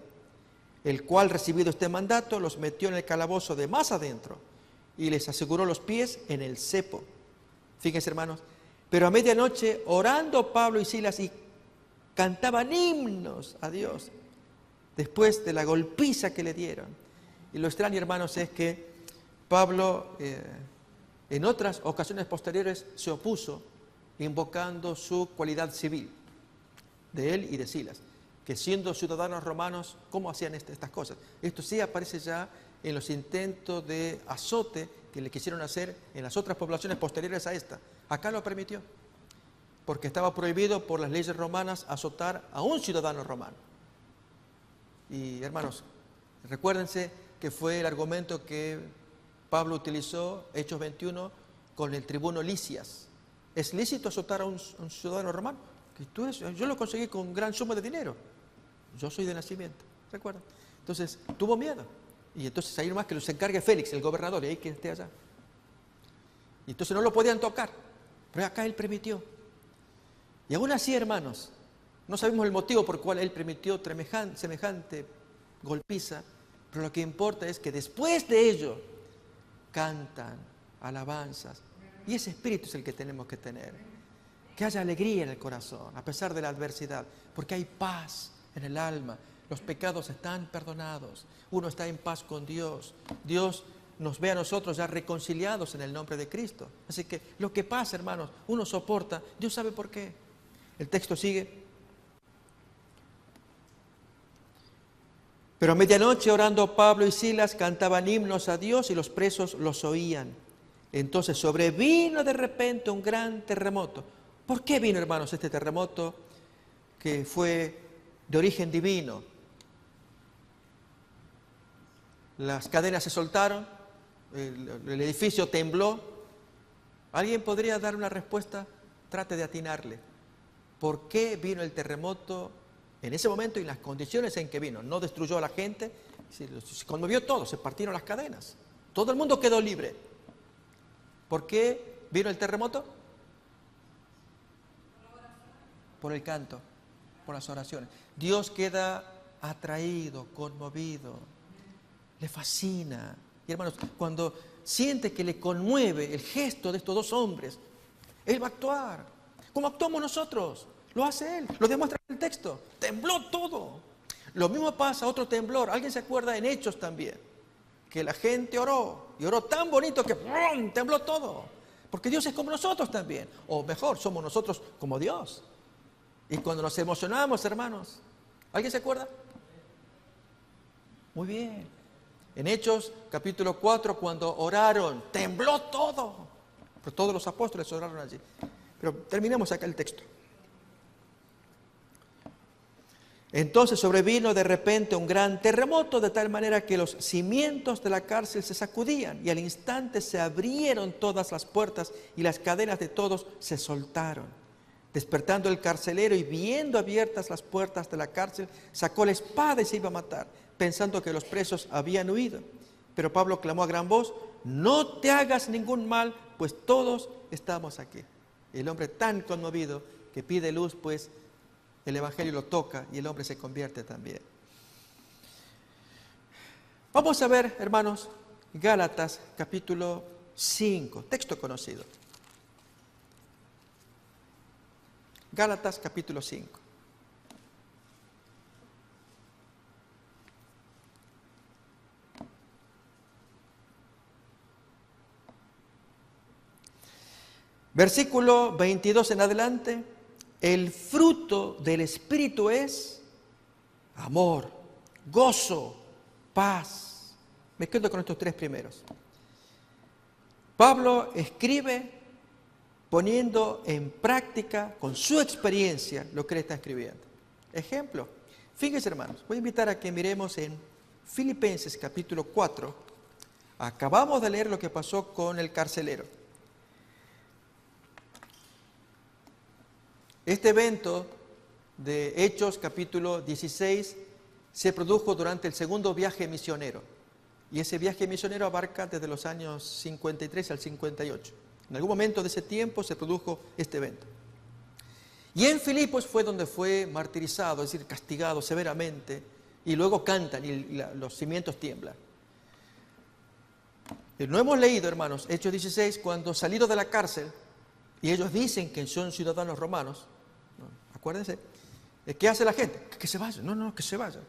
El cual, recibido este mandato, los metió en el calabozo de más adentro y les aseguró los pies en el cepo. Fíjense, hermanos. Pero a medianoche, orando Pablo y Silas y cantaban himnos a Dios, después de la golpiza que le dieron. Y lo extraño, hermanos, es que Pablo en otras ocasiones posteriores se opuso, invocando su cualidad civil, de él y de Silas, que siendo ciudadanos romanos, ¿cómo hacían estas cosas? Esto sí aparece ya en los intentos de azote que le quisieron hacer en las otras poblaciones posteriores a esta. Acá lo permitió, porque estaba prohibido por las leyes romanas azotar a un ciudadano romano. Y hermanos, recuérdense que fue el argumento que Pablo utilizó, Hechos 21, con el tribuno Lisias. ¿Es lícito azotar a un ciudadano romano? Yo lo conseguí con gran suma de dinero. Yo soy de nacimiento, ¿recuerdan? Entonces, tuvo miedo. Y entonces ahí nomás que los encargue Félix, el gobernador, y ahí que esté allá. Y entonces no lo podían tocar. Pero acá él permitió. Y aún así, hermanos, no sabemos el motivo por el cual él permitió semejante golpiza, pero lo que importa es que después de ello cantan alabanzas. Y ese espíritu es el que tenemos que tener. Que haya alegría en el corazón, a pesar de la adversidad, porque hay paz en el alma. Los pecados están perdonados. Uno está en paz con Dios. Dios nos ve a nosotros ya reconciliados en el nombre de Cristo. Así que lo que pasa, hermanos, uno soporta. Dios sabe por qué. El texto sigue. Pero a medianoche, orando, Pablo y Silas cantaban himnos a Dios y los presos los oían. Entonces sobrevino de repente un gran terremoto. ¿Por qué vino, hermanos, este terremoto que fue de origen divino? Las cadenas se soltaron, el edificio tembló. ¿Alguien podría dar una respuesta? Trate de atinarle. ¿Por qué vino el terremoto en ese momento y las condiciones en que vino? No destruyó a la gente, se conmovió todo, se partieron las cadenas. Todo el mundo quedó libre. ¿Por qué vino el terremoto? Por el canto, por las oraciones. Dios queda atraído, conmovido, le fascina. Y hermanos, cuando siente que le conmueve el gesto de estos dos hombres, Él va a actuar. ¿Cómo actuamos nosotros? Lo hace Él, lo demuestra en el texto. Tembló todo. Lo mismo pasa, otro temblor. ¿Alguien se acuerda en Hechos también? Que la gente oró, y oró tan bonito que ¡pum!, tembló todo. Porque Dios es como nosotros también. O mejor, somos nosotros como Dios. Y cuando nos emocionamos, hermanos, ¿alguien se acuerda? Muy bien. En Hechos capítulo 4, cuando oraron, tembló todo. Pero todos los apóstoles oraron allí. Pero terminemos acá el texto. Entonces sobrevino de repente un gran terremoto, de tal manera que los cimientos de la cárcel se sacudían, y al instante se abrieron todas las puertas y las cadenas de todos se soltaron. Despertando el carcelero y viendo abiertas las puertas de la cárcel, sacó la espada y se iba a matar, pensando que los presos habían huido. Pero Pablo clamó a gran voz: no te hagas ningún mal, pues todos estamos aquí. El hombre tan conmovido que pide luz, pues el Evangelio lo toca y el hombre se convierte también. Vamos a ver, hermanos, Gálatas capítulo 5, texto conocido. Gálatas capítulo 5. Versículo 22 en adelante. El fruto del Espíritu es amor, gozo, paz. Me quedo con estos tres primeros. Pablo escribe poniendo en práctica con su experiencia lo que él está escribiendo. Ejemplo, fíjense, hermanos, voy a invitar a que miremos en Filipenses capítulo 4. Acabamos de leer lo que pasó con el carcelero. Este evento de Hechos capítulo 16 se produjo durante el segundo viaje misionero. Y ese viaje misionero abarca desde los años 53 al 58. En algún momento de ese tiempo se produjo este evento. Y en Filipos fue donde fue martirizado, es decir, castigado severamente. Y luego cantan y los cimientos tiemblan. No hemos leído, hermanos, Hechos 16, cuando salido de la cárcel, y ellos dicen que son ciudadanos romanos. Acuérdense, ¿qué hace la gente? Que se vayan, no, que se vayan.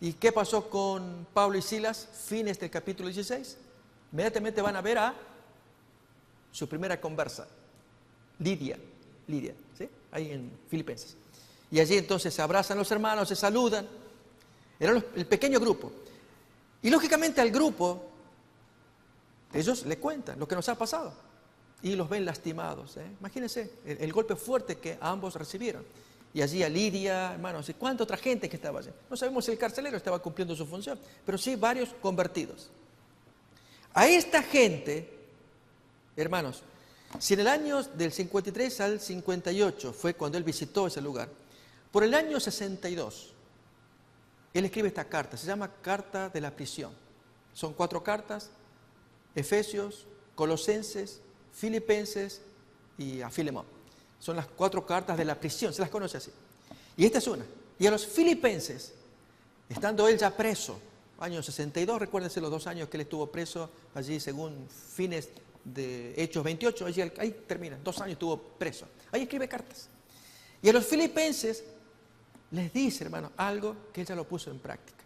¿Y qué pasó con Pablo y Silas? Fines del capítulo 16. Inmediatamente van a ver a su primera conversa, Lidia, ¿sí? Ahí en Filipenses. Y allí entonces se abrazan los hermanos, se saludan. Era el pequeño grupo. Y lógicamente al grupo, ellos le cuentan lo que nos ha pasado. Y los ven lastimados. Imagínense el golpe fuerte que ambos recibieron. Y allí a Lidia, hermanos, y cuánta otra gente que estaba allí. No sabemos si el carcelero estaba cumpliendo su función, pero sí varios convertidos. A esta gente, hermanos, si en el año del 53 al 58 fue cuando él visitó ese lugar, por el año 62, él escribe esta carta, se llama Carta de la Prisión. Son 4 cartas: Efesios, Colosenses, Filipenses y a Filemón. Son las 4 cartas de la prisión, se las conoce así. Y esta es una. Y a los filipenses, estando él ya preso, año 62, recuérdense los 2 años que él estuvo preso, allí según fines de Hechos 28, ahí termina, 2 años estuvo preso. Ahí escribe cartas. Y a los filipenses les dice, hermanos, algo que él ya lo puso en práctica.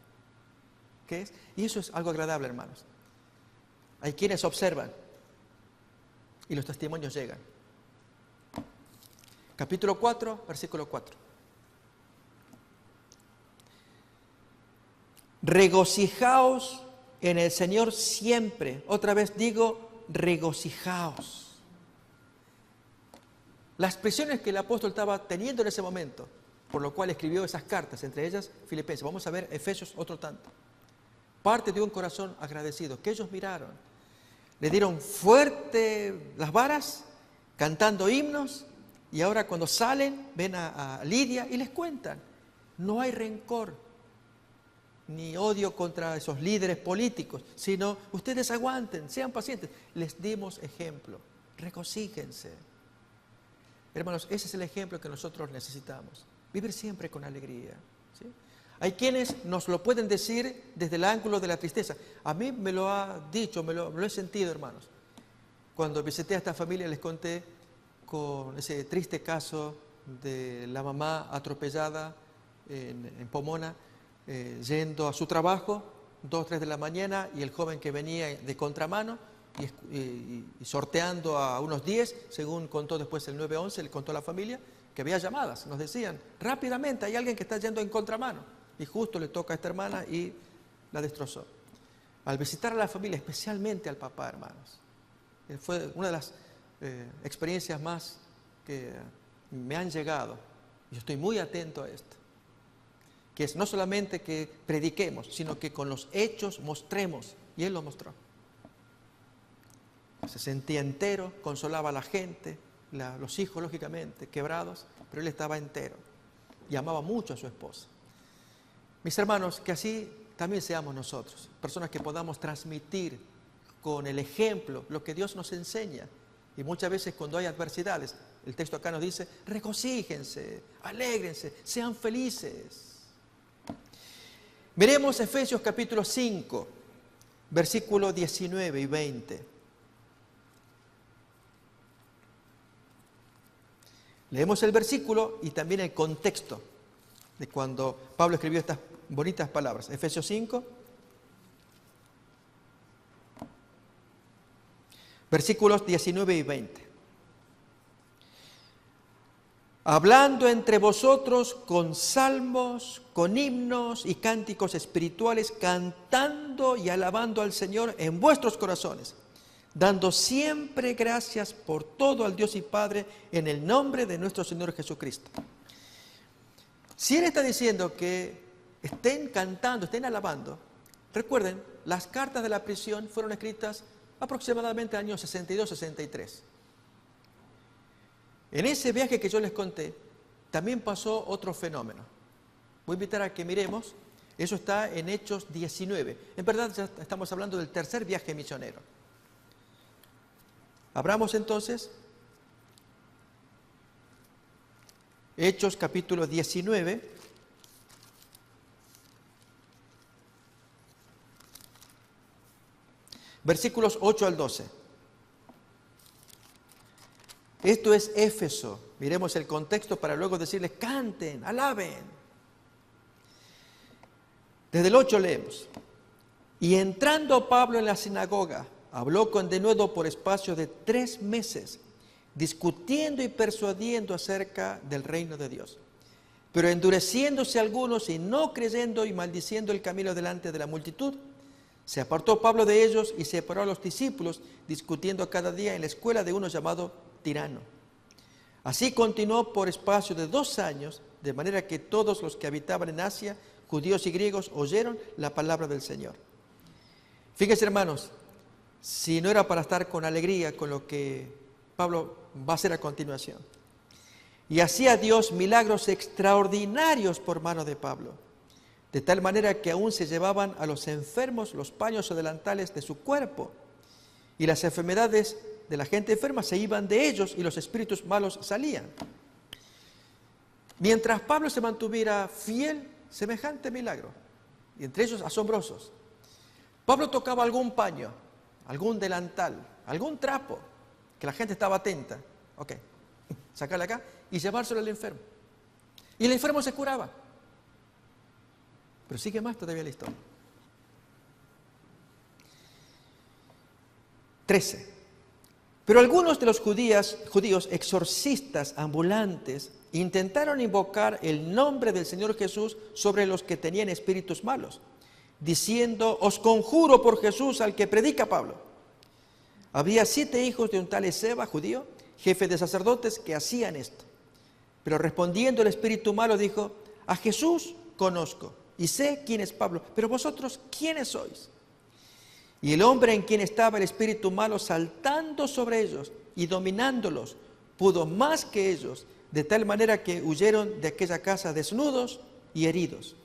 ¿Qué es? Y eso es algo agradable, hermanos. Hay quienes observan y los testimonios llegan. capítulo 4, versículo 4. Regocijaos en el Señor siempre. Otra vez digo, regocijaos. Las presiones que el apóstol estaba teniendo en ese momento, por lo cual escribió esas cartas, entre ellas Filipenses. Vamos a ver Efesios otro tanto. Parte de un corazón agradecido, que ellos miraron. Le dieron fuerte las varas, cantando himnos, y ahora cuando salen, ven a Lidia y les cuentan. No hay rencor, ni odio contra esos líderes políticos, sino ustedes aguanten, sean pacientes. Les dimos ejemplo, regocíjense. Hermanos, ese es el ejemplo que nosotros necesitamos, vivir siempre con alegría, ¿sí? Hay quienes nos lo pueden decir desde el ángulo de la tristeza. A mí me lo ha dicho, me lo he sentido, hermanos. Cuando visité a esta familia les conté con ese triste caso de la mamá atropellada en Pomona, yendo a su trabajo, 2 o 3 de la mañana, y el joven que venía de contramano y sorteando a unos 10, según contó después el 911, le contó a la familia que había llamadas, nos decían, rápidamente hay alguien que está yendo en contramano, y justo le toca a esta hermana y la destrozó. Al visitar a la familia, especialmente al papá, hermanos, fue una de las experiencias más que me han llegado, y yo estoy muy atento a esto, que es no solamente que prediquemos, sino que con los hechos mostremos, y él lo mostró. Se sentía entero, consolaba a la gente, los hijos lógicamente quebrados, pero él estaba entero y amaba mucho a su esposa. Mis hermanos, que así también seamos nosotros, personas que podamos transmitir con el ejemplo lo que Dios nos enseña. Y muchas veces cuando hay adversidades, el texto acá nos dice, regocíjense, alégrense, sean felices. Miremos Efesios capítulo 5, versículos 19 y 20. Leemos el versículo y también el contexto de cuando Pablo escribió estas bonitas palabras. Efesios 5, versículos 19 y 20. Hablando entre vosotros con salmos, con himnos y cánticos espirituales, cantando y alabando al Señor en vuestros corazones, dando siempre gracias por todo al Dios y Padre en el nombre de nuestro Señor Jesucristo. Si Él está diciendo que estén cantando, estén alabando, recuerden, las cartas de la prisión fueron escritas aproximadamente en el año 62-63. En ese viaje que yo les conté, también pasó otro fenómeno. Voy a invitar a que miremos, eso está en Hechos 19. En verdad ya estamos hablando del tercer viaje misionero. Abramos entonces Hechos capítulo 19, versículos 8 al 12. Esto es Éfeso. Miremos el contexto para luego decirles, canten, alaben. Desde el 8 leemos. Y entrando Pablo en la sinagoga, habló con denuedo por espacio de 3 meses, discutiendo y persuadiendo acerca del reino de Dios. Pero endureciéndose algunos y no creyendo y maldiciendo el camino delante de la multitud, se apartó Pablo de ellos y separó a los discípulos, discutiendo cada día en la escuela de uno llamado Tirano. Así continuó por espacio de 2 años, de manera que todos los que habitaban en Asia, judíos y griegos, oyeron la palabra del Señor. Fíjense, hermanos, si no era para estar con alegría con lo que Pablo va a hacer a continuación. Y hacía Dios milagros extraordinarios por mano de Pablo, de tal manera que aún se llevaban a los enfermos los paños o delantales de su cuerpo, y las enfermedades de la gente enferma se iban de ellos y los espíritus malos salían. Mientras Pablo se mantuviera fiel, semejante milagro, y entre ellos asombrosos. Pablo tocaba algún paño, algún delantal, algún trapo, que la gente estaba atenta. Ok, sacarle acá y llevárselo al enfermo. Y el enfermo se curaba. Pero sigue más todavía la historia. 13. Pero algunos de los judíos exorcistas ambulantes intentaron invocar el nombre del Señor Jesús sobre los que tenían espíritus malos, diciendo: os conjuro por Jesús al que predica Pablo. Había 7 hijos de un tal Esceva, judío, jefe de sacerdotes, que hacían esto. Pero respondiendo el espíritu malo dijo: a Jesús conozco y sé quién es Pablo, pero vosotros, ¿quiénes sois? Y el hombre en quien estaba el espíritu malo, saltando sobre ellos y dominándolos, pudo más que ellos, de tal manera que huyeron de aquella casa desnudos y heridos.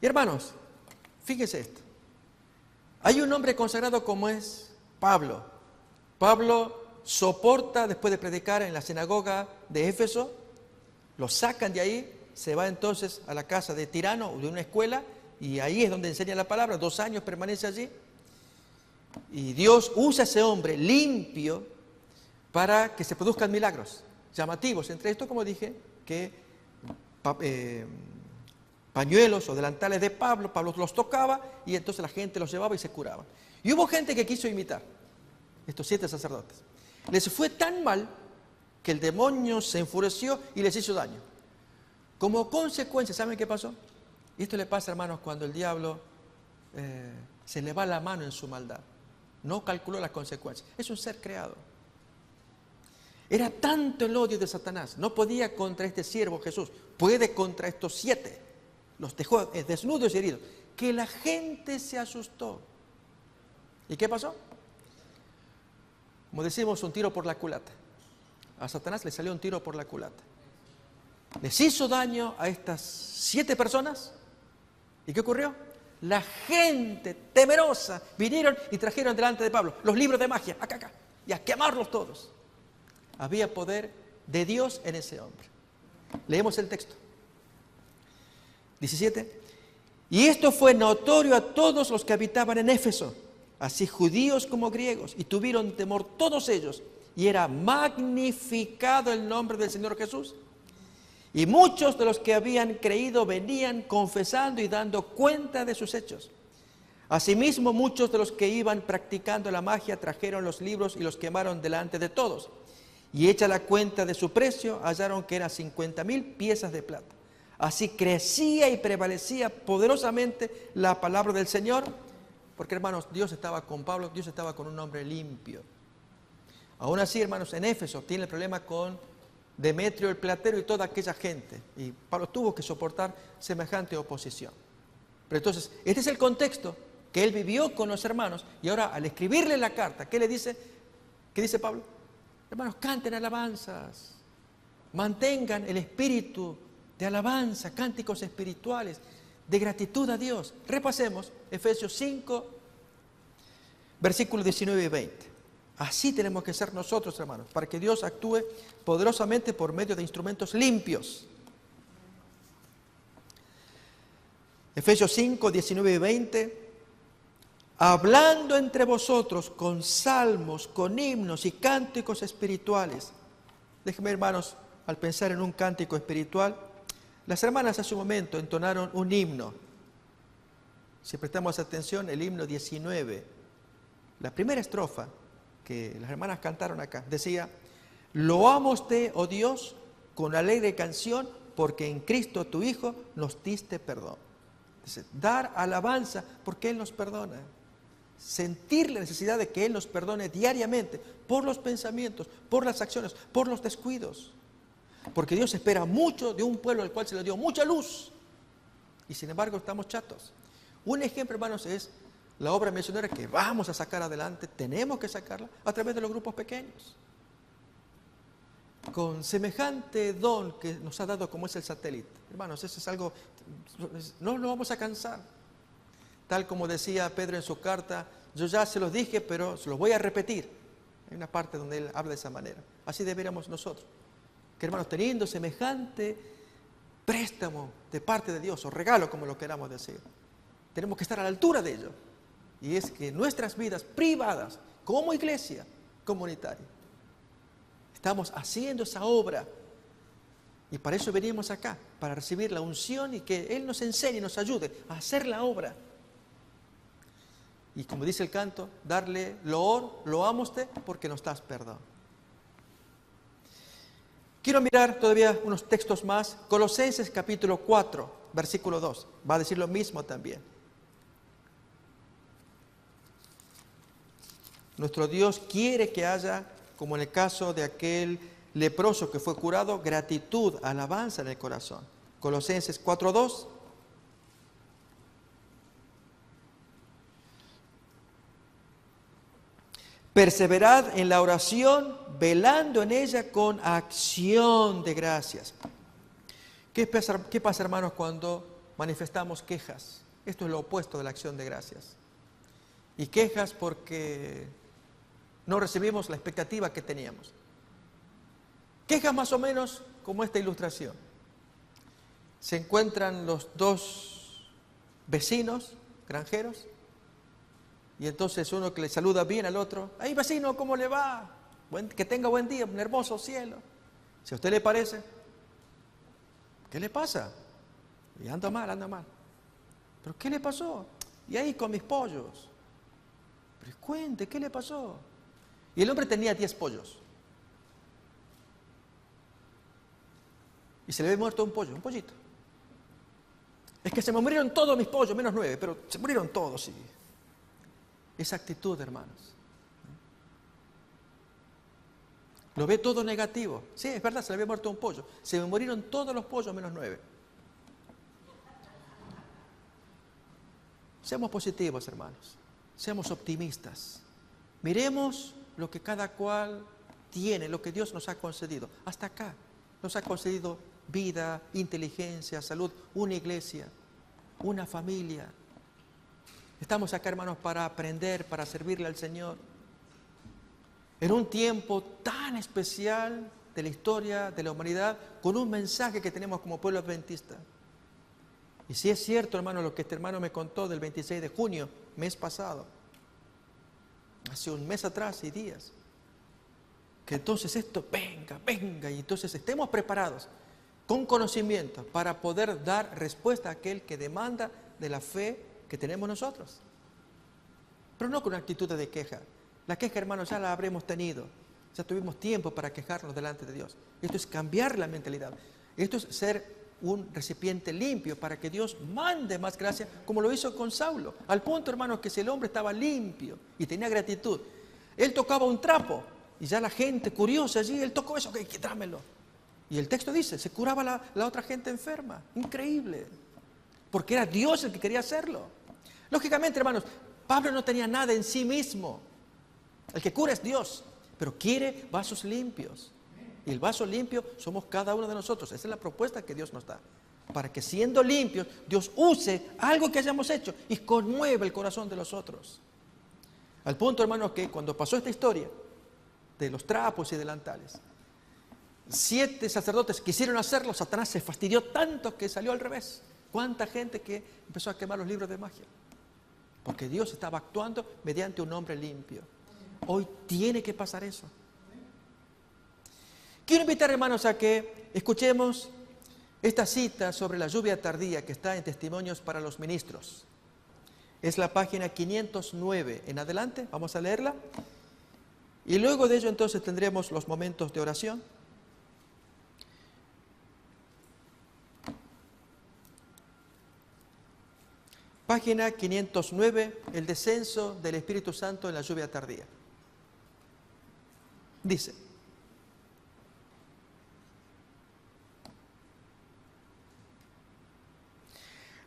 Y hermanos, fíjense esto. Hay un hombre consagrado como es Pablo. Pablo soporta, después de predicar en la sinagoga de Éfeso, lo sacan de ahí, se va entonces a la casa de Tirano, de una escuela, y ahí es donde enseña la palabra. 2 años permanece allí. Y Dios usa a ese hombre limpio para que se produzcan milagros llamativos. Entre esto, como dije, que pañuelos o delantales de Pablo los tocaba y entonces la gente los llevaba y se curaba. Y hubo gente que quiso imitar estos 7 sacerdotes. Les fue tan mal que el demonio se enfureció y les hizo daño. Como consecuencia, ¿saben qué pasó? Y esto le pasa, hermanos, cuando el diablo se le va la mano en su maldad. No calculó las consecuencias. Es un ser creado. Era tanto el odio de Satanás. No podía contra este siervo Jesús. Puede contra estos 7. Los dejó desnudos y heridos. Que la gente se asustó. ¿Y qué pasó? Como decimos, un tiro por la culata. A Satanás le salió un tiro por la culata. Les hizo daño a estas 7 personas. ¿Y qué ocurrió? La gente temerosa vinieron y trajeron delante de Pablo los libros de magia, acá, y a quemarlos todos. Había poder de Dios en ese hombre. Leemos el texto. 17. Y esto fue notorio a todos los que habitaban en Éfeso, así judíos como griegos, y tuvieron temor todos ellos, y era magnificado el nombre del Señor Jesús. Y muchos de los que habían creído venían confesando y dando cuenta de sus hechos. Asimismo, muchos de los que iban practicando la magia trajeron los libros y los quemaron delante de todos. Y hecha la cuenta de su precio, hallaron que eran 50,000 piezas de plata. Así crecía y prevalecía poderosamente la palabra del Señor, porque, hermanos, Dios estaba con Pablo, Dios estaba con un hombre limpio. Aún así, hermanos, en Éfeso tiene el problema con Demetrio el platero y toda aquella gente. Y Pablo tuvo que soportar semejante oposición. Pero entonces, este es el contexto que él vivió con los hermanos. Y ahora, al escribirle la carta, ¿qué le dice? ¿Qué dice Pablo? Hermanos, canten alabanzas. Mantengan el espíritu de alabanza, cánticos espirituales, de gratitud a Dios. Repasemos Efesios 5, versículos 19 y 20. Así tenemos que ser nosotros, hermanos, para que Dios actúe poderosamente por medio de instrumentos limpios. Efesios 5, 19 y 20. Hablando entre vosotros con salmos, con himnos y cánticos espirituales. Déjenme, hermanos, al pensar en un cántico espiritual, las hermanas hace un momento entonaron un himno. Si prestamos atención, el himno 19, la primera estrofa que las hermanas cantaron acá, decía: loámoste, oh Dios, con alegre canción, porque en Cristo tu Hijo nos diste perdón. Dice, dar alabanza porque Él nos perdona. Sentir la necesidad de que Él nos perdone diariamente por los pensamientos, por las acciones, por los descuidos. Porque Dios espera mucho de un pueblo al cual se le dio mucha luz. Y sin embargo estamos chatos. Un ejemplo, hermanos, es la obra misionera que vamos a sacar adelante, tenemos que sacarla a través de los grupos pequeños. Con semejante don que nos ha dado como es el satélite. Hermanos, eso es algo, no lo vamos a cansar. Tal como decía Pedro en su carta, yo ya se los dije, pero se los voy a repetir. Hay una parte donde él habla de esa manera. Así deberíamos nosotros. Que, hermanos, teniendo semejante préstamo de parte de Dios, o regalo, como lo queramos decir, tenemos que estar a la altura de ello. Y es que nuestras vidas privadas, como iglesia comunitaria, estamos haciendo esa obra. Y para eso venimos acá, para recibir la unción y que Él nos enseñe y nos ayude a hacer la obra. Y como dice el canto, darle loor, loámoste, porque nos das perdón. Quiero mirar todavía unos textos más. Colosenses capítulo 4, versículo 2. Va a decir lo mismo también. Nuestro Dios quiere que haya, como en el caso de aquel leproso que fue curado, gratitud, alabanza en el corazón. Colosenses 4:2. Perseverad en la oración, velando en ella con acción de gracias. ¿Qué pasa, hermanos, cuando manifestamos quejas? Esto es lo opuesto de la acción de gracias. Y quejas porque no recibimos la expectativa que teníamos. Quejas más o menos como esta ilustración. Se encuentran los dos vecinos, granjeros, y entonces uno que le saluda bien al otro, ¡ay, vecino, ¿cómo le va? Que tenga buen día, un hermoso cielo. Si a usted le parece, ¿qué le pasa? Y anda mal, anda mal. ¿Pero qué le pasó? Y ahí con mis pollos. Pero cuente, ¿qué le pasó? Y el hombre tenía 10 pollos. Y se le había muerto un pollo, un pollito. Es que se me murieron todos mis pollos, menos 9, pero se murieron todos, sí. Esa actitud, hermanos. Lo ve todo negativo. Sí, es verdad, se le había muerto un pollo. Se me murieron todos los pollos, menos 9. Seamos positivos, hermanos. Seamos optimistas. Miremos lo que cada cual tiene, lo que Dios nos ha concedido. Hasta acá nos ha concedido vida, inteligencia, salud, una iglesia, una familia. Estamos acá, hermanos, para aprender, para servirle al Señor. En un tiempo tan especial de la historia de la humanidad, con un mensaje que tenemos como pueblo adventista. Y si es cierto, hermano, lo que este hermano me contó del 26 de junio, mes pasado, hace un mes atrás y días, que entonces esto venga, y entonces estemos preparados con conocimiento para poder dar respuesta a aquel que demanda de la fe que tenemos nosotros. Pero no con actitud de queja. La queja, hermanos, ya la habremos tenido. Ya tuvimos tiempo para quejarnos delante de Dios. Esto es cambiar la mentalidad. Esto es ser un recipiente limpio para que Dios mande más gracia, como lo hizo con Saulo. Al punto, hermanos, que si el hombre estaba limpio y tenía gratitud, él tocaba un trapo y ya la gente curiosa allí, él tocó eso, que dámelo. Y el texto dice, se curaba la otra gente enferma. Increíble. Porque era Dios el que quería hacerlo. Lógicamente, hermanos, Pablo no tenía nada en sí mismo. El que cura es Dios, pero quiere vasos limpios. Y el vaso limpio somos cada uno de nosotros. Esa es la propuesta que Dios nos da. Para que siendo limpios, Dios use algo que hayamos hecho y conmueva el corazón de los otros. Al punto, hermanos, que cuando pasó esta historia de los trapos y delantales, 7 sacerdotes quisieron hacerlo, Satanás se fastidió tanto que salió al revés. ¿Cuánta gente que empezó a quemar los libros de magia? Porque Dios estaba actuando mediante un hombre limpio. Hoy tiene que pasar eso. Quiero invitar, hermanos, a que escuchemos esta cita sobre la lluvia tardía que está en Testimonios para los Ministros. Es la página 509 en adelante, vamos a leerla. Y luego de ello entonces tendremos los momentos de oración. Página 509, el descenso del Espíritu Santo en la lluvia tardía. Dice: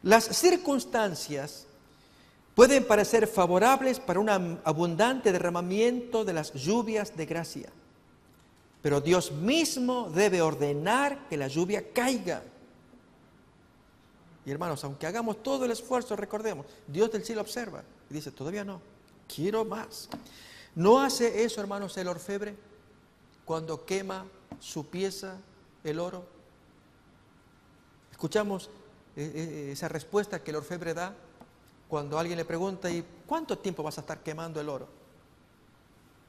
las circunstancias pueden parecer favorables para un abundante derramamiento de las lluvias de gracia, pero Dios mismo debe ordenar que la lluvia caiga. Y hermanos, aunque hagamos todo el esfuerzo, recordemos, Dios del cielo observa y dice, todavía no, quiero más. ¿No hace eso, hermanos, el orfebre cuando quema su pieza, el oro? Escuchamos esa respuesta que el orfebre da cuando alguien le pregunta, ¿y cuánto tiempo vas a estar quemando el oro?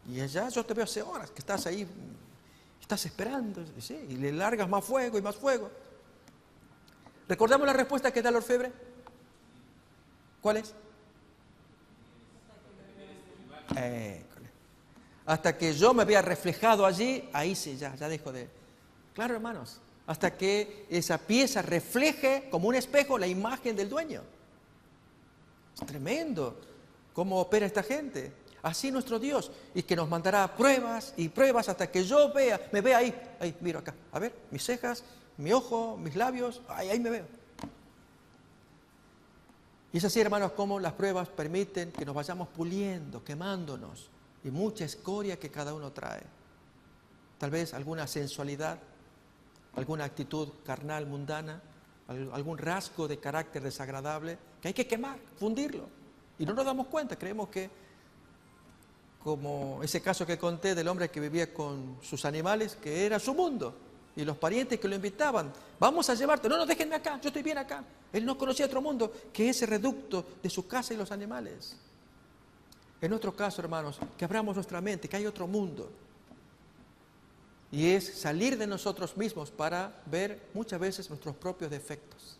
Y ella, yo te veo hace horas que estás ahí, estás esperando, ¿sí? Y le largas más fuego y más fuego. ¿Recordamos la respuesta que da el orfebre? ¿Cuál es? Hasta que yo me vea reflejado allí, ahí sí, ya dejo de... Claro, hermanos, hasta que esa pieza refleje como un espejo la imagen del dueño. Es tremendo cómo opera esta gente. Así nuestro Dios, y que nos mandará pruebas y pruebas hasta que yo me vea ahí, miro acá, a ver, mis cejas, mi ojo, mis labios, ahí me veo. Y es así, hermanos, como las pruebas permiten que nos vayamos puliendo, quemándonos, y mucha escoria que cada uno trae. Tal vez alguna sensualidad, alguna actitud carnal, mundana, algún rasgo de carácter desagradable, que hay que quemar, fundirlo. Y no nos damos cuenta, creemos que, como ese caso que conté del hombre que vivía con sus animales, que era su mundo, y los parientes que lo invitaban, vamos a llevarte, no, déjenme acá, yo estoy bien acá. Él no conocía otro mundo que ese reducto de su casa y los animales. En otro caso, hermanos, que abramos nuestra mente, que hay otro mundo. Y es salir de nosotros mismos para ver muchas veces nuestros propios defectos.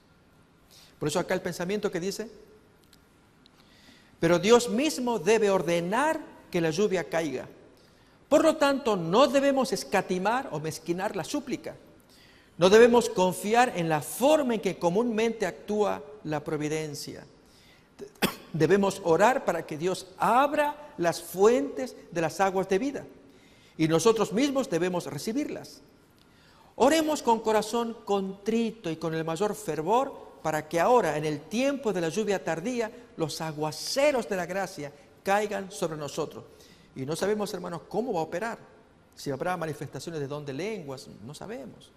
Por eso acá el pensamiento que dice, pero Dios mismo debe ordenar que la lluvia caiga. Por lo tanto, no debemos escatimar o mezquinar la súplica. No debemos confiar en la forma en que comúnmente actúa la providencia. Debemos orar para que Dios abra las fuentes de las aguas de vida. Y nosotros mismos debemos recibirlas. Oremos con corazón contrito y con el mayor fervor para que ahora, en el tiempo de la lluvia tardía, los aguaceros de la gracia caigan sobre nosotros. Y no sabemos, hermanos, cómo va a operar. Si habrá manifestaciones de don de lenguas, no sabemos.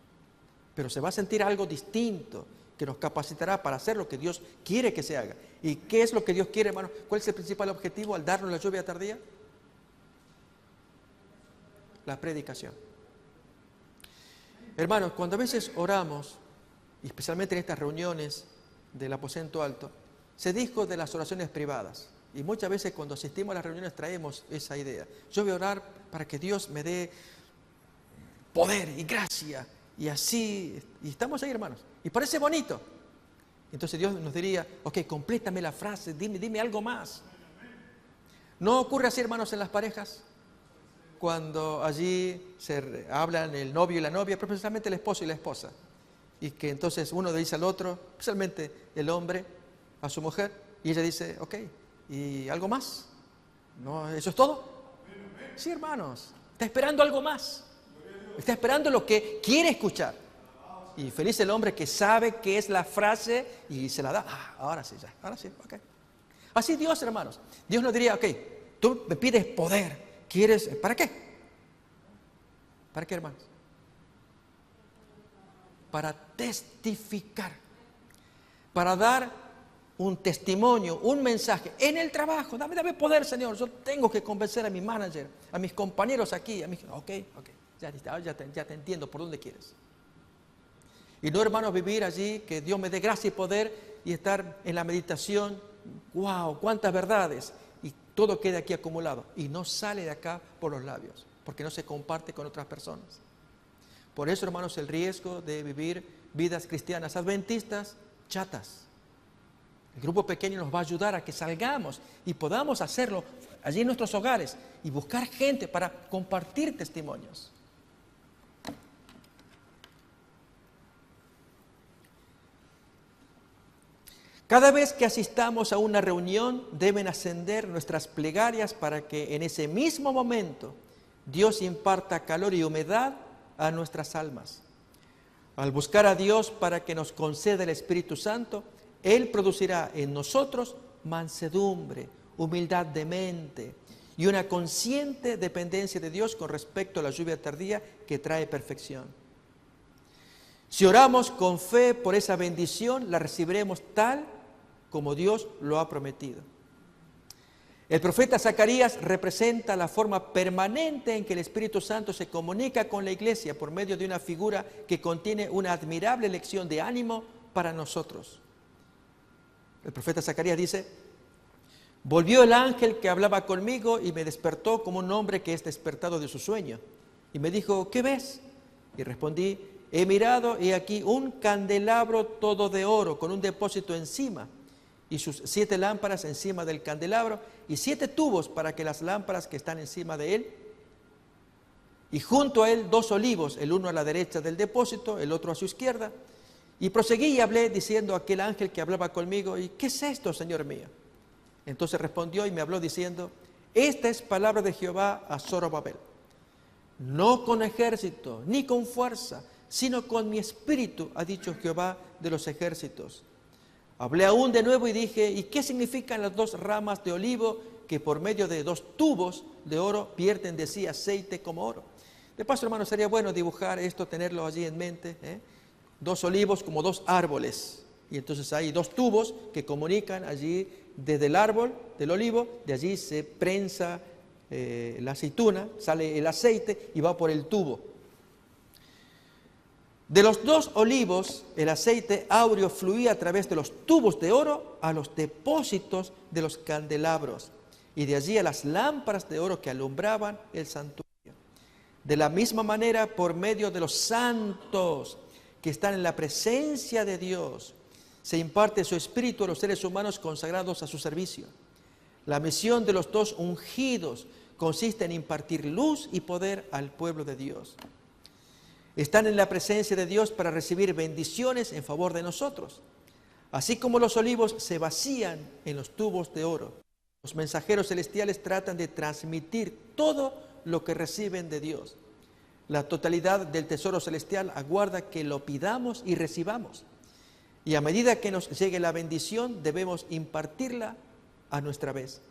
Pero se va a sentir algo distinto que nos capacitará para hacer lo que Dios quiere que se haga. ¿Y qué es lo que Dios quiere, hermanos? ¿Cuál es el principal objetivo al darnos la lluvia tardía? La predicación. Hermanos, cuando a veces oramos, y especialmente en estas reuniones del aposento alto, se dijo de las oraciones privadas. Y muchas veces cuando asistimos a las reuniones traemos esa idea. Yo voy a orar para que Dios me dé poder y gracia. Y así, y estamos ahí, hermanos. Y parece bonito. Entonces Dios nos diría, ok, complétame la frase, dime algo más. ¿No ocurre así, hermanos, en las parejas? Cuando allí se hablan el novio y la novia, pero precisamente el esposo y la esposa. Y que entonces uno le dice al otro, especialmente el hombre, a su mujer, y ella dice, ok, ¿y algo más? ¿No, eso es todo? Sí, hermanos, está esperando algo más. Está esperando lo que quiere escuchar. Y feliz el hombre que sabe qué es la frase y se la da. Ahora sí, ok. Así Dios, hermanos. Dios nos diría, ok, tú me pides poder. ¿Quieres? ¿Para qué? ¿Para qué, hermanos? Para testificar. Para dar un testimonio, un mensaje en el trabajo. Dame poder, Señor. Yo tengo que convencer a mi manager, a mis compañeros aquí. Ok. Ya te entiendo por dónde quieres. Y no, hermanos, vivir allí, que Dios me dé gracia y poder y estar en la meditación. ¡Wow! ¡Cuántas verdades! Y todo queda aquí acumulado. Y no sale de acá por los labios, porque no se comparte con otras personas. Por eso, hermanos, el riesgo de vivir vidas cristianas adventistas chatas. El grupo pequeño nos va a ayudar a que salgamos y podamos hacerlo allí en nuestros hogares y buscar gente para compartir testimonios. Cada vez que asistamos a una reunión deben ascender nuestras plegarias para que en ese mismo momento Dios imparta calor y humedad a nuestras almas. Al buscar a Dios para que nos conceda el Espíritu Santo, Él producirá en nosotros mansedumbre, humildad de mente y una consciente dependencia de Dios con respecto a la lluvia tardía que trae perfección. Si oramos con fe por esa bendición, la recibiremos tal como Dios lo ha prometido. El profeta Zacarías representa la forma permanente en que el Espíritu Santo se comunica con la iglesia por medio de una figura que contiene una admirable lección de ánimo para nosotros. El profeta Zacarías dice: volvió el ángel que hablaba conmigo y me despertó como un hombre que es despertado de su sueño. Y me dijo: ¿qué ves? Y respondí: he mirado y aquí un candelabro todo de oro con un depósito encima. y sus 7 lámparas encima del candelabro, y 7 tubos para que las lámparas que están encima de él, y junto a él 2 olivos, el uno a la derecha del depósito, el otro a su izquierda. Y proseguí y hablé diciendo a aquel ángel que hablaba conmigo, ¿y qué es esto, Señor mío? Entonces respondió y me habló diciendo, esta es palabra de Jehová a Zorobabel. No con ejército, ni con fuerza, sino con mi espíritu, ha dicho Jehová de los ejércitos. Hablé aún de nuevo y dije, ¿y qué significan las 2 ramas de olivo que por medio de 2 tubos de oro vierten de sí aceite como oro? De paso, hermano, sería bueno dibujar esto, tenerlo allí en mente, 2 olivos como 2 árboles. Y entonces hay 2 tubos que comunican allí desde el árbol del olivo, de allí se prensa la aceituna, sale el aceite y va por el tubo. De los 2 olivos, el aceite áureo fluía a través de los tubos de oro a los depósitos de los candelabros, y de allí a las lámparas de oro que alumbraban el santuario. De la misma manera, por medio de los santos que están en la presencia de Dios, se imparte su espíritu a los seres humanos consagrados a su servicio. La misión de los 2 ungidos consiste en impartir luz y poder al pueblo de Dios. Están en la presencia de Dios para recibir bendiciones en favor de nosotros. Así como los olivos se vacían en los tubos de oro, los mensajeros celestiales tratan de transmitir todo lo que reciben de Dios. La totalidad del tesoro celestial aguarda que lo pidamos y recibamos. Y a medida que nos llegue la bendición, debemos impartirla a nuestra vez.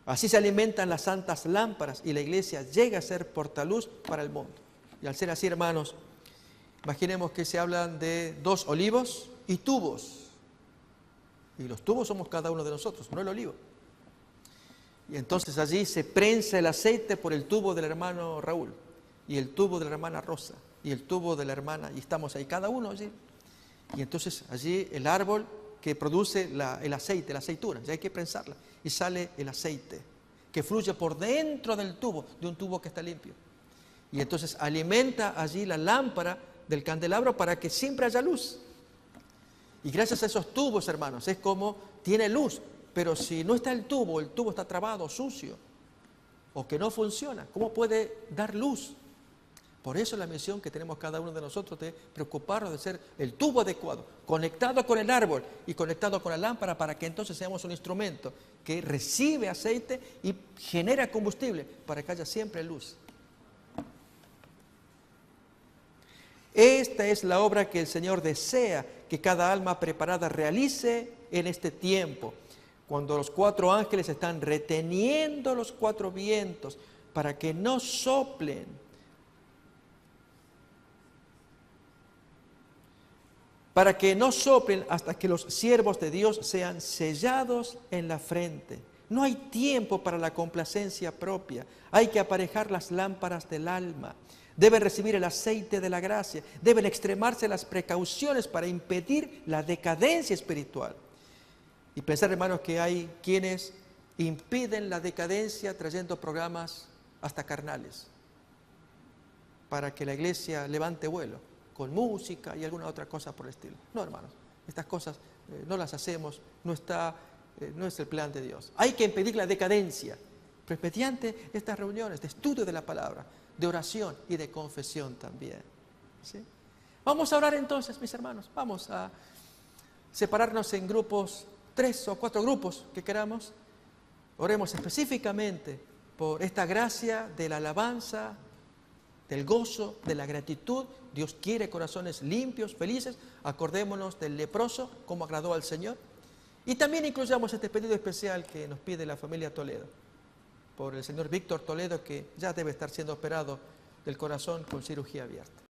Así se alimentan las santas lámparas y la iglesia llega a ser portaluz para el mundo. Y al ser así, hermanos, imaginemos que se hablan de 2 olivos y tubos. Y los tubos somos cada uno de nosotros, no el olivo. Y entonces allí se prensa el aceite por el tubo del hermano Raúl, y el tubo de la hermana Rosa, y el tubo de la hermana, y estamos ahí cada uno allí. Y entonces allí el árbol que produce el aceite, la aceituna, ya hay que prensarla, y sale el aceite, que fluye por dentro del tubo, de un tubo que está limpio. Y entonces alimenta allí la lámpara del candelabro para que siempre haya luz. Y gracias a esos tubos, hermanos, es como tiene luz. Pero si no está el tubo está trabado, sucio, o que no funciona, ¿cómo puede dar luz? Por eso la misión que tenemos cada uno de nosotros de preocuparnos de ser el tubo adecuado, conectado con el árbol y conectado con la lámpara, para que entonces seamos un instrumento que recibe aceite y genera combustible para que haya siempre luz. Esta es la obra que el Señor desea que cada alma preparada realice en este tiempo, cuando los 4 ángeles están reteniendo los 4 vientos para que no soplen. Para que no soplen hasta que los siervos de Dios sean sellados en la frente. No hay tiempo para la complacencia propia. Hay que aparejar las lámparas del alma. Deben recibir el aceite de la gracia. Deben extremarse las precauciones para impedir la decadencia espiritual. Y pensar, hermanos, que hay quienes impiden la decadencia trayendo programas hasta carnales para que la iglesia levante vuelo, con música y alguna otra cosa por el estilo. No, hermanos, estas cosas no las hacemos, no es el plan de Dios. Hay que impedir la decadencia, pero mediante estas reuniones de estudio de la palabra, de oración y de confesión también. ¿Sí? Vamos a orar entonces, mis hermanos, vamos a separarnos en grupos, 3 o 4 grupos que queramos. Oremos específicamente por esta gracia de la alabanza, del gozo, de la gratitud. Dios quiere corazones limpios, felices. Acordémonos del leproso, cómo agradó al Señor. Y también incluyamos este pedido especial que nos pide la familia Toledo, por el señor Víctor Toledo, que ya debe estar siendo operado del corazón con cirugía abierta.